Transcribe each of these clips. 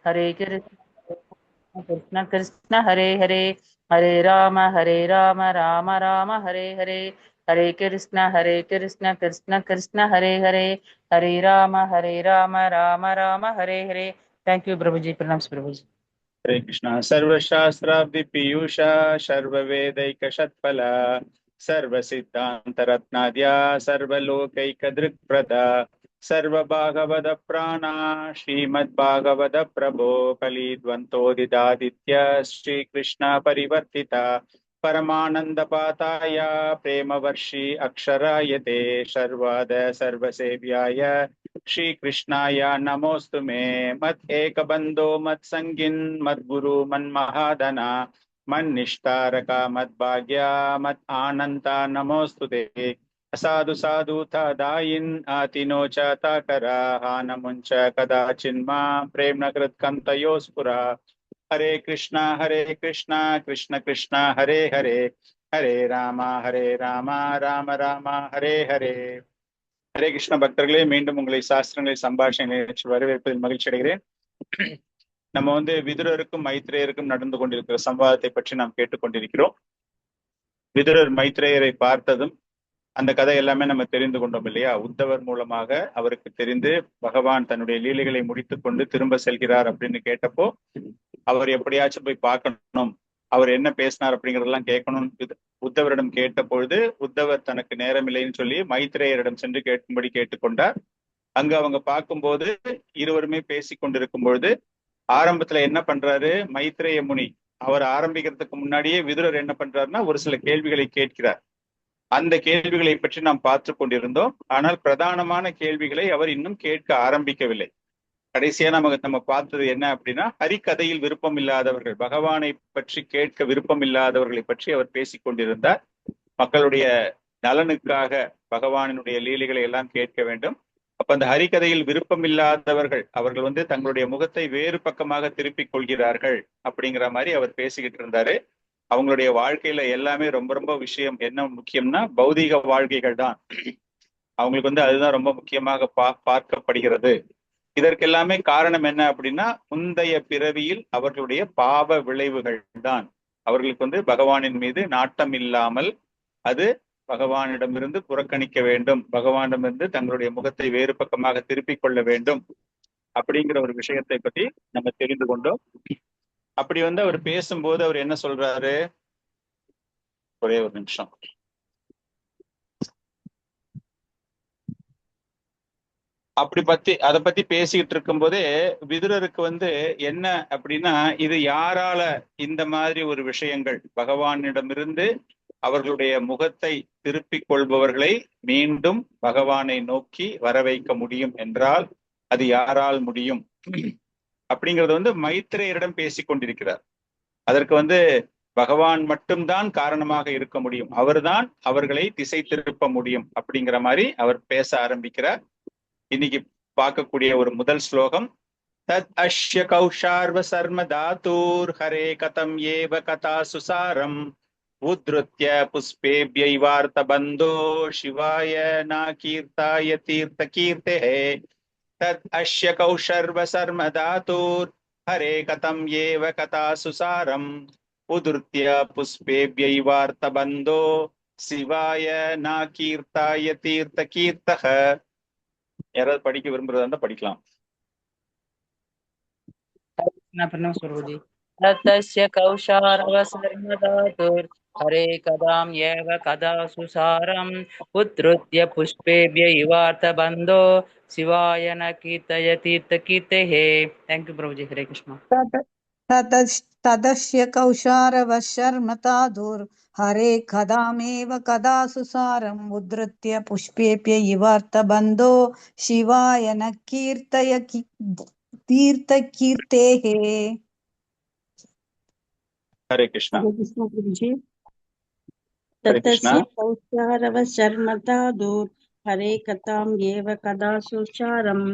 Hare Krishna Krishna Krishna Hare Hare, Hare Ram Ram Ram Hare Hare, Hare Krishna Krishna Krishna Hare Hare, Hare Ram Ram Ram Hare Hare. Thank you प्रभु जी, प्रणाम प्रभु जी। हरे कृष्णा। सर्वशास्त्राब्धि पीयूषा सर्ववेदैक षट्फला सर्वसिद्धांत रत्नाद्या सर्वलोकैक दृक्प्रदा सर्वभागवत प्राणा श्रीमद्भागवत प्रभो कलिद्वंतोदिदादित्य श्रीकृष्ण परिवर्तिता परमानंदपाताय प्रेमवर्षि अक्षराय ते सर्वाद सर्वसेव्याय श्रीकृष्णाय नमोऽस्तु मे। मत् एकबन्धो मत्सङ्गिन् मद्गुरु मन्महादना मन्निष्ठारका मद्भाग्या मत् आनन्ता नमोऽस्तु ते। साधु साधु दायिन् आतिनो च ताकरा हानमुञ्च कदाचिन्मा प्रेम्ण कृत्कं तयो स्फुरा। हरे कृष्णा कृष्ण कृष्ण हरे हरे, हरे राम राम राम हरे हरे। ஹரே கிருஷ்ண பக்தர்களே, மீண்டும் உங்களை சாஸ்திரங்களை சம்பாஷணை நிகழ்ச்சி வரவேற்பதில் மகிழ்ச்சி அடைகிறேன். நம்ம விதுரருக்கும் மைத்ரேயருக்கும் நடந்து கொண்டிருக்கிற சம்வாதத்தை பற்றி நாம் கேட்டுக்கொண்டிருக்கிறோம். விதுரர் மைத்ரேயரை பார்த்ததும் அந்த கதை எல்லாமே நம்ம தெரிந்து கொண்டோம் இல்லையா? உத்தவர் மூலமாக அவருக்கு தெரிந்து பகவான் தன்னுடைய லீலைகளை முடித்துக் கொண்டு திரும்ப செல்கிறார் அப்படின்னு கேட்டப்போ அவர் எப்படியாச்சும் போய் பார்க்கணும், அவர் என்ன பேசினார் அப்படிங்கறதெல்லாம் கேட்கணும் உத்தவரிடம் கேட்ட பொழுது உத்தவர் தனக்கு நேரம் இல்லைன்னு சொல்லி மைத்ரேயரிடம் சென்று கேட்கும்படி கேட்டுக்கொண்டார். அங்க அவங்க பார்க்கும்போது இருவருமே பேசி கொண்டிருக்கும் பொழுது ஆரம்பத்துல என்ன பண்றாரு மைத்ரேய முனி, அவர் ஆரம்பிக்கிறதுக்கு முன்னாடியே விதுரர் என்ன பண்றாருன்னா ஒரு சில கேள்விகளை கேட்கிறார். அந்த கேள்விகளை பற்றி நாம் பார்த்து கொண்டிருந்தோம். ஆனால் பிரதானமான கேள்விகளை அவர் இன்னும் கேட்க ஆரம்பிக்கவில்லை. கடைசியா நம்ம பார்த்தது என்ன அப்படின்னா, ஹரிக்கதையில் விருப்பம் இல்லாதவர்கள், பகவானை பற்றி கேட்க விருப்பம் இல்லாதவர்களை பற்றி அவர் பேசிக் கொண்டிருந்தார். மக்களுடைய நலனுக்காக பகவானினுடைய லீலைகளை எல்லாம் கேட்க வேண்டும். அப்ப அந்த ஹரிக்கதையில் விருப்பம் இல்லாதவர்கள் அவர்கள் தங்களுடைய முகத்தை வேறு பக்கமாக திருப்பிக் கொள்கிறார்கள் அப்படிங்கிற மாதிரி அவர் பேசிக்கிட்டு இருந்தாரு. அவங்களுடைய வாழ்க்கையில எல்லாமே ரொம்ப ரொம்ப விஷயம் என்ன முக்கியம்னா பௌதீக வாழ்க்கைகள் தான். அவங்களுக்கு அதுதான் ரொம்ப முக்கியமாக பார்க்கப்படுகிறது. இதற்கெல்லாமே காரணம் என்ன அப்படின்னா, முந்தைய பிறவியில் அவர்களுடைய பாவ விளைவுகள் தான். அவர்களுக்கு பகவானின் மீது நாட்டம் இல்லாமல் அது பகவானிடமிருந்து புறக்கணிக்க வேண்டும், பகவானிடமிருந்து தங்களுடைய முகத்தை வேறு பக்கமாக திருப்பிக் கொள்ள வேண்டும் அப்படிங்கிற ஒரு விஷயத்தை பற்றி நம்ம தெரிந்து கொண்டோம். அப்படி அவர் பேசும்போது அவர் என்ன சொல்றாரு, ஒரே ஒரு நிமிஷம். அதை பத்தி பேசிக்கிட்டு இருக்கும் போதே விதுரருக்கு என்ன அப்படின்னா, இது யாரால இந்த மாதிரி ஒரு விஷயங்கள் பகவானிடமிருந்து அவர்களுடைய முகத்தை திருப்பிக் கொள்பவர்களை மீண்டும் பகவானை நோக்கி வர வைக்க முடியும் என்றால் அது யாரால் முடியும் அப்படிங்கிறது மைத்ரேயரிடம் பேசிக் கொண்டிருக்கிறார். அதற்கு பகவான் மட்டும்தான் காரணமாக இருக்க முடியும், அவர்தான் அவர்களை திசை திருப்ப முடியும் அப்படிங்கிற மாதிரி அவர் பேச ஆரம்பிக்கிறார். இன்னைக்கு பார்க்கக்கூடிய ஒரு முதல் ஸ்லோகம், தத் அஷ்ய கௌஷார்வ சர்ம தாத்தூர் ஹரே கதம் ஏவ கதா சுசாரம் உத்ருத்ய புஷ்பேப்யைவார்த்த பந்தோ சிவாய நா கீர்த்தாய தீர்த்த கீர்த்தே. தத் அஷ்ய கௌஷர்வ சர்ம தாத்தூர் ஹரே கதம் ஏவ கதா சுசாரம் உத்ருத்ய புஷ்பேப்யைவார்த்த பந்தோ சிவாய நா கீர்த்தாய தீர்த்த கீர்த்தக. யாராவது படிக்க விரும்புறதா இருந்தா படிக்கலாம். तस्य कौशारवसर्मदातुर् हरे कदां एव कदा सुसारम् उद्धृत्य पुष्पेभ्य इवार्थ बन्धो शिवाय न कीर्तयतीर्थकीर्तेः। थैंक यू प्रभु जी, हरे कृष्ण। तदस्य कौशारवशर्मताधुर् हरे कदामेव कदा सुसारम् उद्धृत्य पुष्पेभ्य इवार्थ शिवाय न कीर्तय तीर्थकीर्तेः। हरे कृष्ण। हरे कृष्ण प्रभु जी। ततस्य कौशारवशर्मताधुर् हरे कथां एव कदा सुसारम्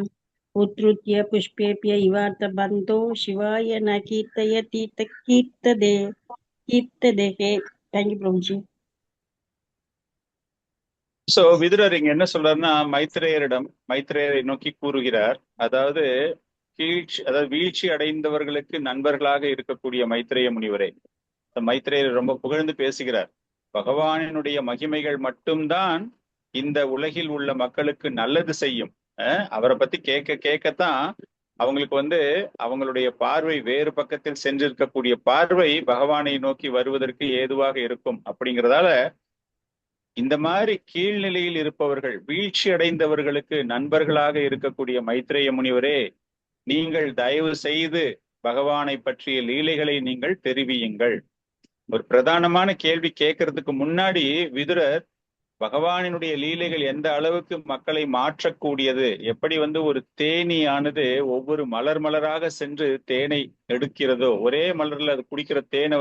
उद्धृत्य पुष्पेभ्य इवार्थ बन्धो शिवाय न कीर्तयति कीर्तदेः। थैंक यू प्रभु जी। சோ விதுரர் இங்க என்ன சொல்றாருன்னா, மைத்ரேயரை நோக்கி கூறுகிறார். அதாவது அதாவது வீழ்ச்சி அடைந்தவர்களுக்கு நண்பர்களாக இருக்கக்கூடிய மைத்ரேய முனிவரே, மைத்ரேயர் ரொம்ப புகழ்ந்து பேசுகிறார். பகவானினுடைய மகிமைகள் மட்டும்தான் இந்த உலகில் உள்ள மக்களுக்கு நல்லது செய்யும். அவரை பத்தி கேட்கத்தான் அவங்களுக்கு அவங்களுடைய பார்வை வேறு பக்கத்தில் சென்றிருக்கக்கூடிய பார்வை பகவானை நோக்கி வருவதற்கு ஏதுவாக இருக்கும். அப்படிங்கிறதால இந்த மாதிரி கீழ்நிலையில் இருப்பவர்கள், வீழ்ச்சி அடைந்தவர்களுக்கு நண்பர்களாக இருக்கக்கூடிய மைத்ரேய முனிவரே, நீங்கள் தயவு செய்து பகவானை பற்றிய லீலைகளை நீங்கள் தெரிவியுங்கள். ஒரு பிரதானமான கேள்வி கேட்கறதுக்கு முன்னாடி விதுரர் பகவானினுடைய லீலைகள் எந்த அளவுக்கு மக்களை மாற்றக்கூடியது, எப்படி ஒரு தேனீயானது ஒவ்வொரு மலராக சென்று தேனை எடுக்கிறதோ, ஒரே மலர்ல அது குடிக்கிற தேனை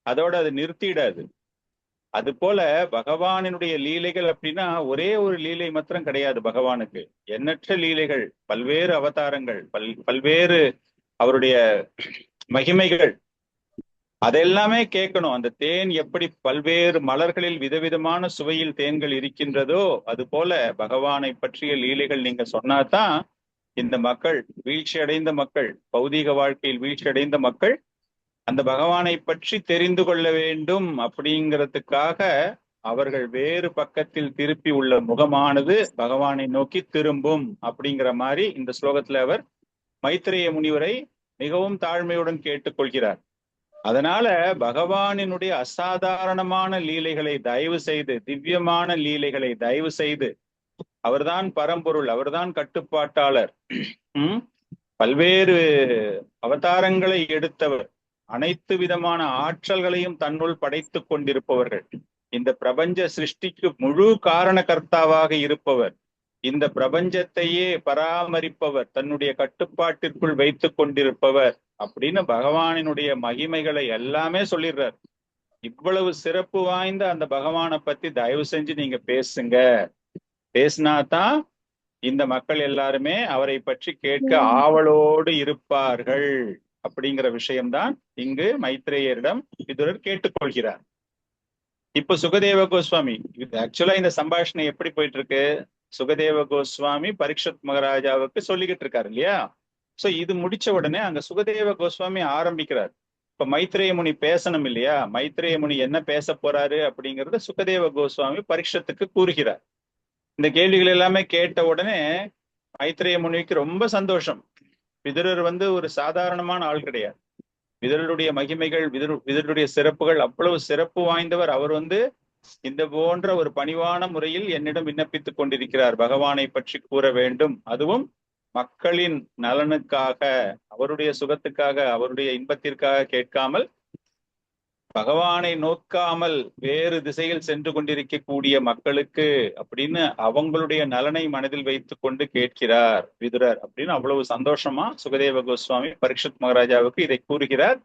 அதோட அது நிறுத்திடாது. அது போல பகவானினுடைய லீலைகள் அப்படின்னா ஒரே ஒரு லீலை மாத்திரம் கிடையாது. பகவானுக்கு எண்ணற்ற லீலைகள், பல்வேறு அவதாரங்கள், பல்வேறு அவருடைய மகிமைகள், அதெல்லாமே கேட்கணும். அந்த தேன் எப்படி பல்வேறு மலர்களில் விதவிதமான சுவையில் தேன்கள் இருக்கின்றதோ அது போல பகவானை பற்றிய லீலைகள் நீங்க சொன்னாதான் இந்த மக்கள், வீழ்ச்சி அடைந்த மக்கள், பௌதீக வாழ்க்கையில் வீழ்ச்சி அடைந்த மக்கள் அந்த பகவானை பற்றி தெரிந்து கொள்ள வேண்டும். அப்படிங்கிறதுக்காக அவர்கள் வேறு பக்கத்தில் திருப்பி உள்ள முகமானது பகவானை நோக்கி திரும்பும். அப்படிங்கிற மாதிரி இந்த ஸ்லோகத்துல அவர் மைத்ரேய முனிவரை மிகவும் தாழ்மையுடன் கேட்டுக்கொள்கிறார். அதனால பகவானினுடைய அசாதாரணமான லீலைகளை தயவு செய்து, திவ்யமான லீலைகளை தயவு செய்து, அவர்தான் பரம்பொருள், அவர்தான் கட்டுப்பாட்டாளர், பல்வேறு அவதாரங்களை எடுத்தவர், அனைத்து விதமான ஆற்றல்களையும் தன்னுள் படைத்து கொண்டிருப்பவர்கள், இந்த பிரபஞ்ச சிருஷ்டிக்கு முழு காரணகர்த்தாவாக இருப்பவர், இந்த பிரபஞ்சத்தையே பராமரிப்பவர், தன்னுடைய கட்டுப்பாட்டிற்குள் வைத்து கொண்டிருப்பவர் அப்படின்னு பகவானினுடைய மகிமைகளை எல்லாமே சொல்லிடுறார். இவ்வளவு சிறப்பு வாய்ந்த அந்த பகவானை பத்தி தயவு செஞ்சு நீங்க பேசுங்க. பேசினாதான் இந்த மக்கள் எல்லாருமே அவரை பற்றி கேட்க ஆவலோடு இருப்பார்கள். அப்படிங்கிற விஷயம்தான் இங்கு மைத்ரேயரிடம் விதுரர் கேட்டுக்கொள்கிறார். இப்ப சுகதேவ கோஸ்வாமி, ஆக்சுவலா இந்த சம்பாஷணை எப்படி போயிட்டு இருக்கு? சுகதேவ கோஸ்வாமி பரீட்சித் மகாராஜாவுக்கு சொல்லிக்கிட்டு இருக்காரு இல்லையா? சோ இது முடிச்ச உடனே அங்க சுகதேவ கோஸ்வாமி ஆரம்பிக்கிறார். இப்ப மைத்ரேய முனி பேசணும் இல்லையா? மைத்ரேய முனி என்ன பேச போறாரு அப்படிங்கறத சுகதேவ கோஸ்வாமி பரீட்சத்துக்கு கூறுகிறார். இந்த கேள்விகள் எல்லாமே கேட்ட உடனே மைத்ரேய முனிக்கு ரொம்ப சந்தோஷம். விதுரர் ஒரு சாதாரணமான ஆள் கிடையாது. விதுரருடைய மகிமைகள், விதுரருடைய சிறப்புகள் அவ்வளவு சிறப்பு வாய்ந்தவர். அவர் இந்த போன்ற ஒரு பணிவான முறையில் என்னிடம் விண்ணப்பித்துக் கொண்டிருக்கிறார், பகவானை பற்றி கூற வேண்டும், அதுவும் மக்களின் நலனுக்காக, அவருடைய சுகத்துக்காக, அவருடைய இன்பத்திற்காக கேட்காமல், பகவானை நோக்காமல் வேறு திசையில் சென்று கொண்டிருக்கக்கூடிய மக்களுக்கு அப்படின்னு அவங்களுடைய நலனை மனதில் வைத்துக் கொண்டு கேட்கிறார் விதுரர் அப்படின்னு அவ்வளவு சந்தோஷமா சுகதேவ கோஸ்வாமி பரீட்சித் மகாராஜாவுக்கு இதை கூறுகிறார்.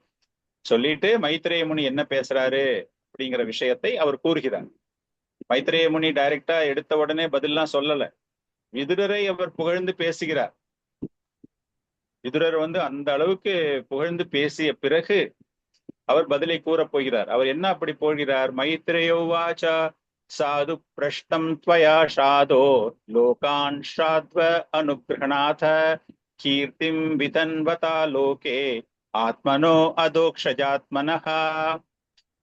சொல்லிட்டு மைத்ரேய முனி என்ன பேசுறாரு அப்படிங்கிற விஷயத்தை அவர் கூறுகிறார். மைத்ரேய முனி டைரக்டா எடுத்த உடனே பதில்லாம் சொல்லல, விதுரரை அவர் புகழ்ந்து பேசுகிறார். விதுரர் அந்த அளவுக்கு புகழ்ந்து பேசிய பிறகு அவர் பதிலை கூறப் போகிறார். அவர் என்ன அப்படி போகிறார்? மைத்ரேயோவாச்ச சாது பிரஷ்டம் த்வயா ஷாதோ லோகான் ஷாத்வ அனுக்ரஹணாத கீர்த்திம் விதன்வதா லோகே ஆத்மனோ அதோக்ஷஜாத்மனஹ.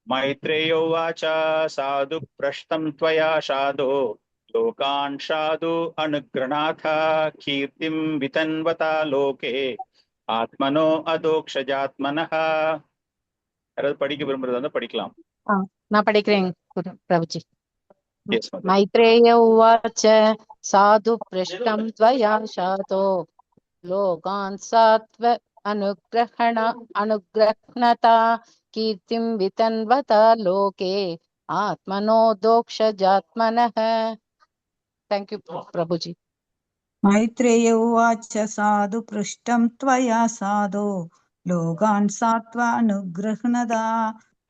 மைத்ரேயோவாச்ச சாது பிரஷ்டம் த்வயா ஷாதோ லோகான் ஷாது அனுக்ரஹணாத கீர்த்திம் விதன்வதா லோகே ஆத்மனோ அதோக்ஷஜாத்மனஹ. யாராவது படிக்க விரும்புறதா படிக்கலாம். நான் படிக்கிறேன் பிரபுஜி. மைத்ரேய உவாச்ச சாது பிருஷ்டம் த்வயா ஷாதோ லோகான் சாத்வ அனுக்ரஹணதா கீர்த்திம் விதன்வதா லோகே ஆத்மனோ தோக்ஷஜாத்மனஹ. Thank you, Prabhuji. மைத்ரேய உவாச்ச சாது பிருஷ்டம் த்வயா சாதோ லோகான் சாத்வா அனுக்ரஹணதா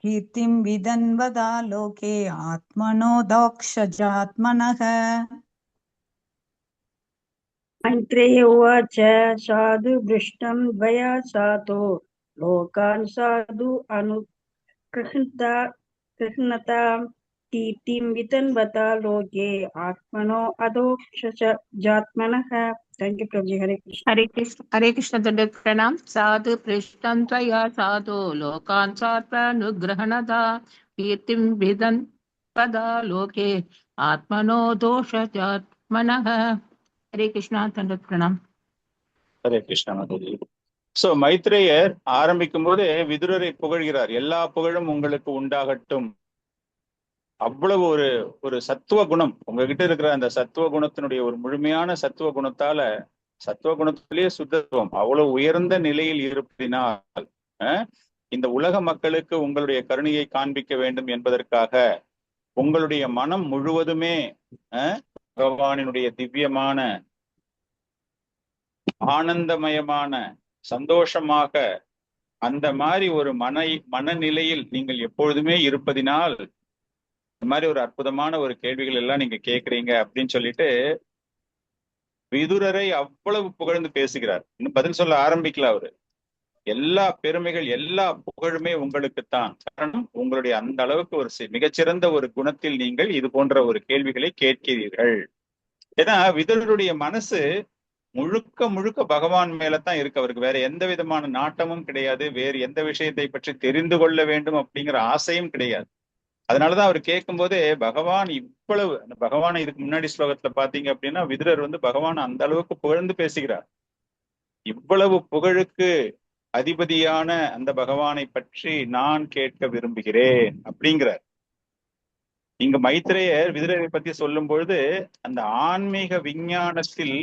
கீர்த்திம் விதன்வதா லோகே ஆத்மனோ தோக்ஷஜாத்மனஹ. மைத்ரேய உவாச்ச சாது பிருஷ்டம் த்வயா சாதோ லோகான் சாது அனுக்ரஹணதா कीर्तिं वितन्वता लोके आत्मनो अधोक्षजात्मनः। थैंक यू प्रभु जी। हरे कृष्ण दंड प्रणाम। साधु पृष्ठं त्वया साधु लोकान् सात्वनुग्रहणदा कीर्तिं विदन् पदा लोके आत्मनो दोषजात्मनः। हरे कृष्णा दंड प्रणाम। ஹரே கிருஷ்ணா மதுரி. சோ மைத்ரேயர் ஆரம்பிக்கும் போது விதுரரை புகழ்கிறார். எல்லா புகழும் உங்களுக்கு உண்டாகட்டும். அவ்வளவு ஒரு ஒரு சத்துவ குணம் உங்ககிட்ட இருக்கிற அந்த சத்துவ குணத்தினுடைய ஒரு முழுமையான சத்துவ குணத்தால, சத்துவ குணத்திலேயே சுத்தத்துவம் அவ்வளவு உயர்ந்த நிலையில் இருப்பதினால் இந்த உலக மக்களுக்கு உங்களுடைய கருணையை காண்பிக்க வேண்டும் என்பதற்காக உங்களுடைய மனம் முழுவதுமே பகவானினுடைய திவ்யமான ஆனந்தமயமான சந்தோஷமாக அந்த மாதிரி ஒரு மனநிலையில் நீங்கள் எப்பொழுதுமே இருப்பதினால் இந்த மாதிரி ஒரு அற்புதமான ஒரு கேள்விகள் எல்லாம் நீங்க கேட்கறீங்க அப்படின்னு சொல்லிட்டு விதுரரை அவ்வளவு புகழ்ந்து பேசுகிறார். இன்னும் பதில் சொல்ல ஆரம்பிக்கல அவரு. எல்லா பெருமைகள் எல்லா புகழுமே உங்களுக்குத்தான். காரணம் உங்களுடைய அந்த அளவுக்கு ஒரு மிகச்சிறந்த ஒரு குணத்தில் நீங்கள் இது போன்ற ஒரு கேள்விகளை கேட்கிறீர்கள். ஏன்னா விதுரருடைய மனசு முழுக்க முழுக்க பகவான் மேலதான் இருக்கு. அவருக்கு வேற எந்த விதமான நாட்டமும் கிடையாது. வேறு எந்த விஷயத்தை பற்றி தெரிந்து கொள்ள வேண்டும் அப்படிங்கிற ஆசையும் கிடையாது. அதனாலதான் அவர் கேட்கும் போதே பகவான் இவ்வளவு, அந்த பகவானை இதுக்கு முன்னாடி ஸ்லோகத்துல பாத்தீங்க அப்படின்னா விதுரர் பகவான் அந்த அளவுக்கு புகழ்ந்து பேசுகிறார். இவ்வளவு புகழுக்கு அதிபதியான அந்த பகவானை பற்றி நான் கேட்க விரும்புகிறேன் அப்படிங்கிறார். இங்க மைத்ரேயர் விதுரரை பத்தி சொல்லும் பொழுது அந்த ஆன்மீக விஞ்ஞானத்தில்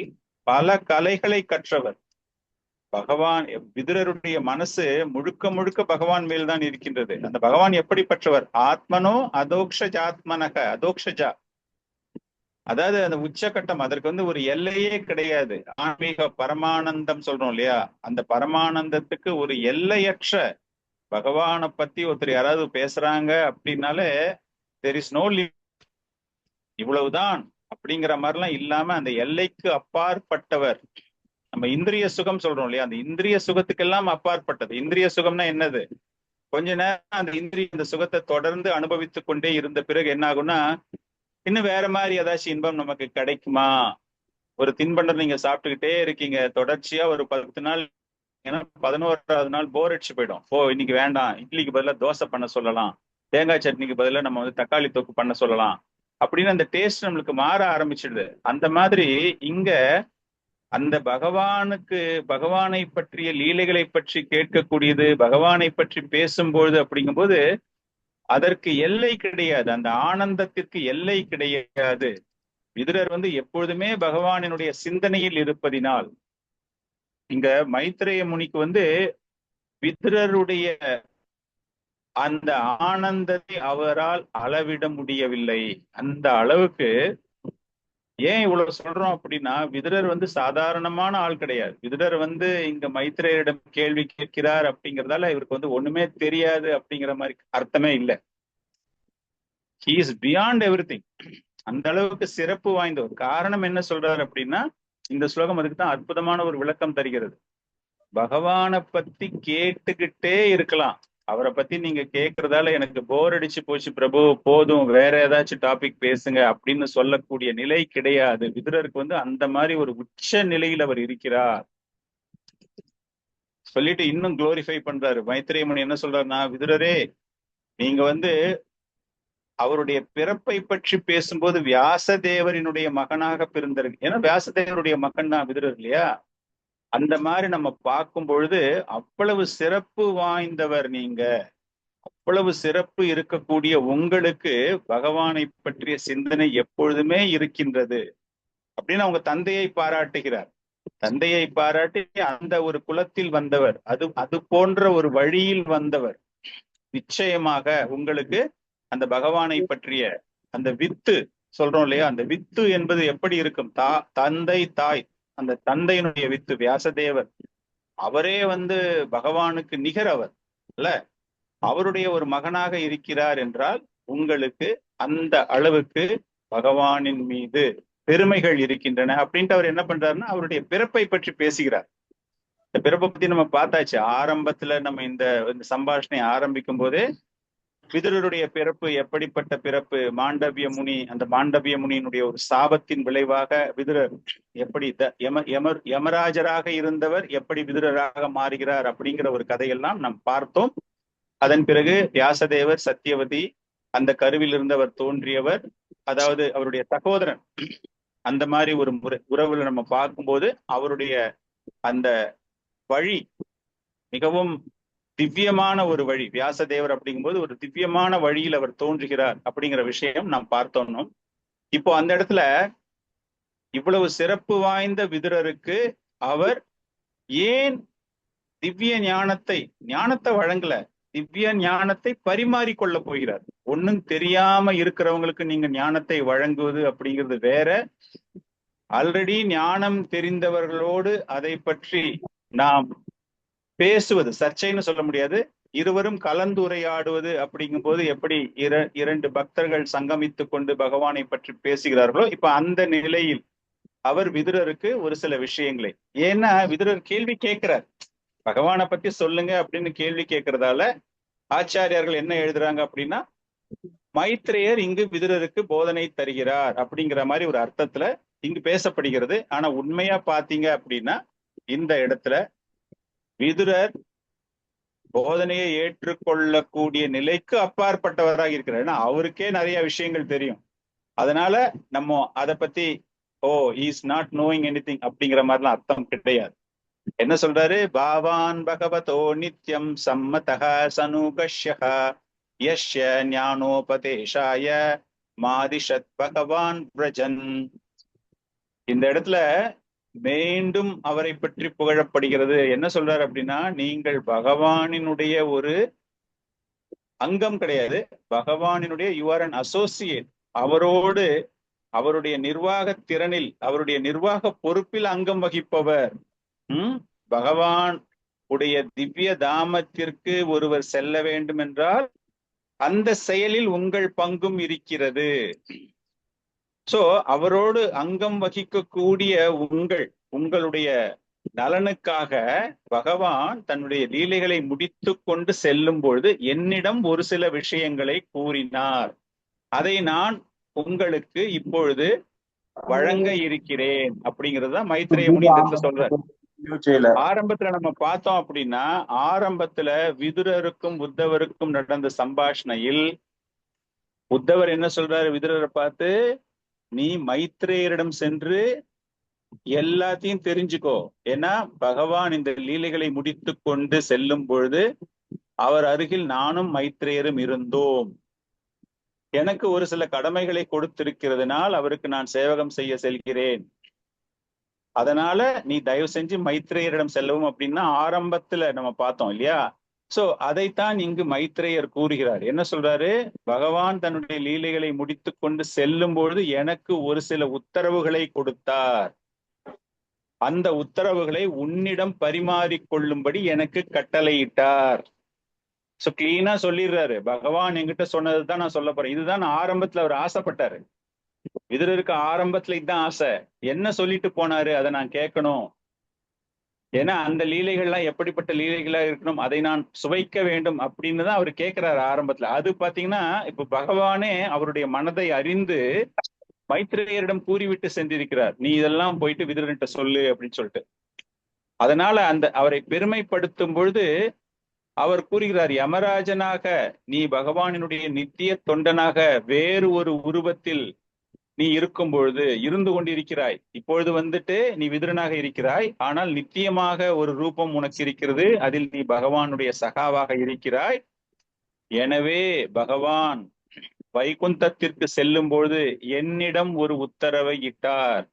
பல கலைகளை கற்றவர். பகவான் விதுரருடைய மனசு முழுக்க முழுக்க பகவான் மேல்தான் இருக்கின்றது. அந்த பகவான் எப்படிப்பட்டவர்? ஆத்மனோ அதோக்ஷஜாத்மனக. அதோக்ஷஜா அதாவது அந்த உச்சகட்டம். அதற்கு ஒரு எல்லையே கிடையாது. ஆன்மீக பரமானந்தம் சொல்றோம் இல்லையா, அந்த பரமானந்தத்துக்கு ஒரு எல்லையற்ற பகவானை பத்தி ஒருத்தர் யாராவது பேசுறாங்க அப்படின்னாலே there is no limit, இவ்வளவுதான் அப்படிங்கிற மாதிரிலாம் இல்லாம அந்த எல்லைக்கு அப்பாற்பட்டவர். நம்ம இந்திரிய சுகம் சொல்றோம் இல்லையா, அந்த இந்திரிய சுகத்துக்கெல்லாம் அப்பாற்பட்டது. இந்திரிய சுகம்னா என்னது? கொஞ்ச நேரம் அந்த இந்த சுகத்தை தொடர்ந்து அனுபவித்து கொண்டே இருந்த பிறகு என்ன ஆகும்னா இன்னும் வேற மாதிரி ஏதாச்சும் இன்பம் நமக்கு கிடைக்குமா? ஒரு தின்பண்டம் நீங்க சாப்பிட்டுக்கிட்டே இருக்கீங்க தொடர்ச்சியா ஒரு 10 நாள், ஏன்னா 11வது நாள் போர் அடிச்சு போயிடும். இன்னைக்கு வேண்டாம், இட்லிக்கு பதிலாக தோசை பண்ண சொல்லலாம், தேங்காய் சட்னிக்கு பதிலாக நம்ம தக்காளி தொக்கு பண்ண சொல்லலாம் அப்படின்னு அந்த டேஸ்ட் நம்மளுக்கு மாற ஆரம்பிச்சிடுது. அந்த மாதிரி இங்க அந்த பகவானை பற்றிய லீலைகளை பற்றி கேட்கக்கூடியது, பகவானை பற்றி பேசும்பொழுது அப்படிங்கும்போது அதற்கு எல்லை கிடையாது. அந்த ஆனந்தத்திற்கு எல்லை கிடையாது. விதுரர் எப்பொழுதுமே பகவானினுடைய சிந்தனையில் இருப்பதினால் இங்க மைத்ரேய முனிக்கு விதுரருடைய அந்த ஆனந்தத்தை அவரால் அளவிட முடியவில்லை. அந்த அளவுக்கு. ஏன் இவ்வளவு சொல்றோம் அப்படின்னா விதுரர் சாதாரணமான ஆள் கிடையாது. விதுரர் இங்க மைத்ரேயரிடம் கேள்வி கேட்கிறார் அப்படிங்கிறதால இவருக்கு ஒண்ணுமே தெரியாது அப்படிங்கிற மாதிரி அர்த்தமே இல்லை. He is beyond everything. அந்த அளவுக்கு சிறப்பு வாய்ந்த ஒரு காரணம். என்ன சொல்றாரு அப்படின்னா இந்த ஸ்லோகம் அதுக்கு தான் அற்புதமான ஒரு விளக்கம் தருகிறது. பகவானை பத்தி கேட்டுக்கிட்டே இருக்கலாம். அவரை பத்தி நீங்க கேட்கறதால எனக்கு போர் அடிச்சு போச்சு பிரபு, போதும், வேற ஏதாச்சும் டாபிக் பேசுங்க அப்படின்னு சொல்லக்கூடிய நிலை கிடையாது. விதுரருக்கு அந்த மாதிரி ஒரு உச்ச நிலையில் அவர் இருக்கிறார். சொல்லிட்டு இன்னும் குளோரிஃபை பண்றாரு. மைத்ரேய முனி என்ன சொல்றாருன்னா, விதுரரே நீங்க அவருடைய பிறப்பை பற்றி பேசும்போது வியாசதேவரினுடைய மகனாக பிறந்தாரு. ஏன்னா வியாசதேவருடைய மகன் தான் விதுரர் இல்லையா? அந்த மாதிரி நம்ம பார்க்கும் பொழுது அவ்வளவு சிறப்பு வாய்ந்தவர் நீங்க. அவ்வளவு சிறப்பு இருக்கக்கூடிய உங்களுக்கு பகவானை பற்றிய சிந்தனை எப்பொழுதுமே இருக்கின்றது அப்படின்னு அவங்க தந்தையை பாராட்டுகிறார். தந்தையை பாராட்டி அந்த ஒரு குலத்தில் வந்தவர், அது போன்ற ஒரு வழியில் வந்தவர். நிச்சயமாக உங்களுக்கு அந்த பகவானை பற்றிய அந்த வித்து சொல்றோம் இல்லையா, அந்த வித்து என்பது எப்படி இருக்கும்? தந்தை தாய், அந்த தந்தையினுடைய வித்து வியாசதேவர், அவரே பகவானுக்கு நிகர் அவர் அல்ல, அவருடைய ஒரு மகனாக இருக்கிறார் என்றால் உங்களுக்கு அந்த அளவுக்கு பகவானின் மீது பெருமைகள் இருக்கின்றன அப்படின்ட்டு அவர் என்ன பண்றாருன்னா அவருடைய பிறப்பை பற்றி பேசுகிறார். இந்த பிறப்பை பத்தி நம்ம பார்த்தாச்சு. ஆரம்பத்துல நம்ம இந்த சம்பாஷணை ஆரம்பிக்கும் போதே விதுரருடைய பிறப்பு எப்படிப்பட்ட பிறப்பு? மாண்டவிய முனி, அந்த மாண்டவிய முனியினுடைய ஒரு சாபத்தின் விளைவாக விதுரர் எப்படி யமராஜராக இருந்தவர் எப்படி விதுரராக மாறுகிறார் அப்படிங்கிற ஒரு கதையெல்லாம் நாம் பார்த்தோம். அதன் பிறகு வியாசதேவர், சத்தியவதி, அந்த கருவில் இருந்தவர் தோன்றியவர், அதாவது அவருடைய சகோதரன், அந்த மாதிரி ஒரு உறவுல நம்ம பார்க்கும்போது அவருடைய அந்த வழி மிகவும் திவ்யமான ஒரு வழி. வியாசதேவர் அப்படிங்கும்போது ஒரு திவ்யமான வழியில் அவர் தோன்றுகிறார் அப்படிங்கிற விஷயம் நாம் பார்த்தோம். இப்போ அந்த இடத்துல இவ்வளவு சிறப்பு வாய்ந்த விதுரருக்கு அவர் ஏன் திவ்ய ஞானத்தை வழங்கல, திவ்ய ஞானத்தை பரிமாறி கொள்ள போகிறார். ஒன்னும் தெரியாம இருக்கிறவங்களுக்கு நீங்க ஞானத்தை வழங்குவது அப்படிங்கிறது வேற, ஆல்ரெடி ஞானம் தெரிந்தவர்களோடு அதை பற்றி நாம் பேசுவது, சர்ச்சைன்னு சொல்ல முடியாது, இருவரும் கலந்துரையாடுவது அப்படிங்கும் போது எப்படி இரண்டு பக்தர்கள் சங்கமித்து கொண்டு பகவானை பற்றி பேசுகிறார்களோ, இப்ப அந்த நிலையில் அவர் விதுரருக்கு ஒரு சில விஷயங்களை, ஏன்னா விதுரர் கேள்வி கேட்கிறார், பகவானை பத்தி சொல்லுங்க அப்படின்னு கேள்வி கேட்கறதால ஆச்சாரியார்கள் என்ன எழுதுறாங்க அப்படின்னா, மைத்ரேயர் இங்கு விதுரருக்கு போதனை தருகிறார் அப்படிங்கிற மாதிரி ஒரு அர்த்தத்துல இங்கு பேசப்படுகிறது. ஆனா உண்மையா பாத்தீங்க அப்படின்னா இந்த இடத்துல விதுரர் போதனையை ஏற்றுக்கொள்ளக்கூடிய நிலைக்கு அப்பாற்பட்டவராக இருக்கிறார். ஏன்னா அவருக்கே நிறைய விஷயங்கள் தெரியும். அதனால நம்ம அதை பத்தி இஸ் நாட் நோயிங் எனிதிங் அப்படிங்கிற மாதிரிலாம் அர்த்தம் கிடையாது. என்ன சொல்றாரு? பாவான் பகவதோ நித்யம் சம்மதஹ சனுகஷ்யஹ யஸ்ய ஞானோபதேஷாய மாதிஷத் பகவான் பிரஜன். இந்த இடத்துல மீண்டும் அவரை பற்றி புகழப்படுகிறது. என்ன சொல்றாரு அப்படின்னா, நீங்கள் பகவானினுடைய ஒரு அங்கம் கிடையாது, பகவானினுடைய யூ ஆர் அன் அசோசியேட். அவரோடு அவருடைய நிர்வாக திறனில், அவருடைய நிர்வாக பொறுப்பில் அங்கம் வகிப்பவர். பகவான் உடைய திவ்ய தாமத்திற்கு ஒருவர் செல்ல வேண்டும் என்றால் அந்த செயலில் உங்கள் பங்கும் இருக்கிறது. சோ அவரோடு அங்கம் வகிக்கக்கூடிய உங்களுடைய நலனுக்காக பகவான் தன்னுடைய லீலைகளை முடித்து கொண்டு செல்லும் பொழுது என்னிடம் ஒரு சில விஷயங்களை கூறினார். அதை நான் உங்களுக்கு இப்பொழுது வழங்க இருக்கிறேன் அப்படிங்கிறது தான் மைத்ரேய முனி சொல்றார். ஆரம்பத்துல நம்ம பார்த்தோம் அப்படின்னா, ஆரம்பத்துல விதுரருக்கும் உத்தவருக்கும் நடந்த சம்பாஷணையில் உத்தவர் என்ன சொல்றாரு விதுரரை பார்த்து, நீ மைத்ரேயரிடம் சென்று எல்லாத்தையும் தெரிஞ்சுக்கோ. ஏன்னா பகவான் இந்த லீலைகளை முடித்து கொண்டு செல்லும் பொழுது அவர் அருகில் நானும் மைத்ரேயரும் இருந்தோம். எனக்கு ஒரு சில கடமைகளை கொடுத்திருக்கிறதுனால் அவருக்கு நான் சேவகம் செய்ய செல்கிறேன். அதனால நீ தயவு செஞ்சு மைத்ரேயரிடம் செல்லவும் அப்படின்னா ஆரம்பத்துல நம்ம பார்த்தோம் இல்லையா? சோ அதைத்தான் இங்கு மைத்ரேயர் கூறுகிறார். என்ன சொல்றாரு? பகவான் தன்னுடைய லீலைகளை முடித்து கொண்டு செல்லும் பொழுது எனக்கு ஒரு சில உத்தரவுகளை கொடுத்தார். அந்த உத்தரவுகளை உன்னிடம் பரிமாறிக்கொள்ளும்படி எனக்கு கட்டளையிட்டார். சோ கிளீனா சொல்லிடுறாரு, பகவான் என்கிட்ட சொன்னதுதான் நான் சொல்ல போறேன். இதுதான் ஆரம்பத்துல அவர் ஆசைப்பட்டாரு. விதுரருக்கு ஆரம்பத்துல இதுதான் ஆசை. என்ன சொல்லிட்டு போனாரு அதை நான் கேட்கணும். ஏன்னா அந்த லீலைகள்லாம் எப்படிப்பட்ட லீலைகளா இருக்கணும், அதை நான் சுவைக்க வேண்டும் அப்படின்னு தான் அவர் கேட்கிறாரு ஆரம்பத்துல. அது பாத்தீங்கன்னா இப்ப பகவானே அவருடைய மனதை அறிந்து மைத்ரேயரிடம் கூறிவிட்டு சென்றிருக்கிறார், நீ இதெல்லாம் போயிட்டு விதுரன்கிட்ட சொல்லு அப்படின்னு சொல்லிட்டு. அதனால அந்த அவரை பெருமைப்படுத்தும் பொழுது அவர் கூறுகிறார், யமராஜனாக நீ பகவானினுடைய நித்திய தொண்டனாக வேறு ஒரு உருவத்தில் நீ இருக்கும் பொழுது இருந்து கொண்டிருக்கிறாய். இப்பொழுது வந்துட்டு நீ விதுரனாக இருக்கிறாய், ஆனால் நித்தியமாக ஒரு ரூபம் உனக்கு இருக்கிறது, அதில் நீ பகவானுடைய சகாவாக இருக்கிறாய். எனவே பகவான் வைகுந்தத்திற்கு செல்லும் பொழுது என்னிடம் ஒரு உத்தரவை இட்டார்.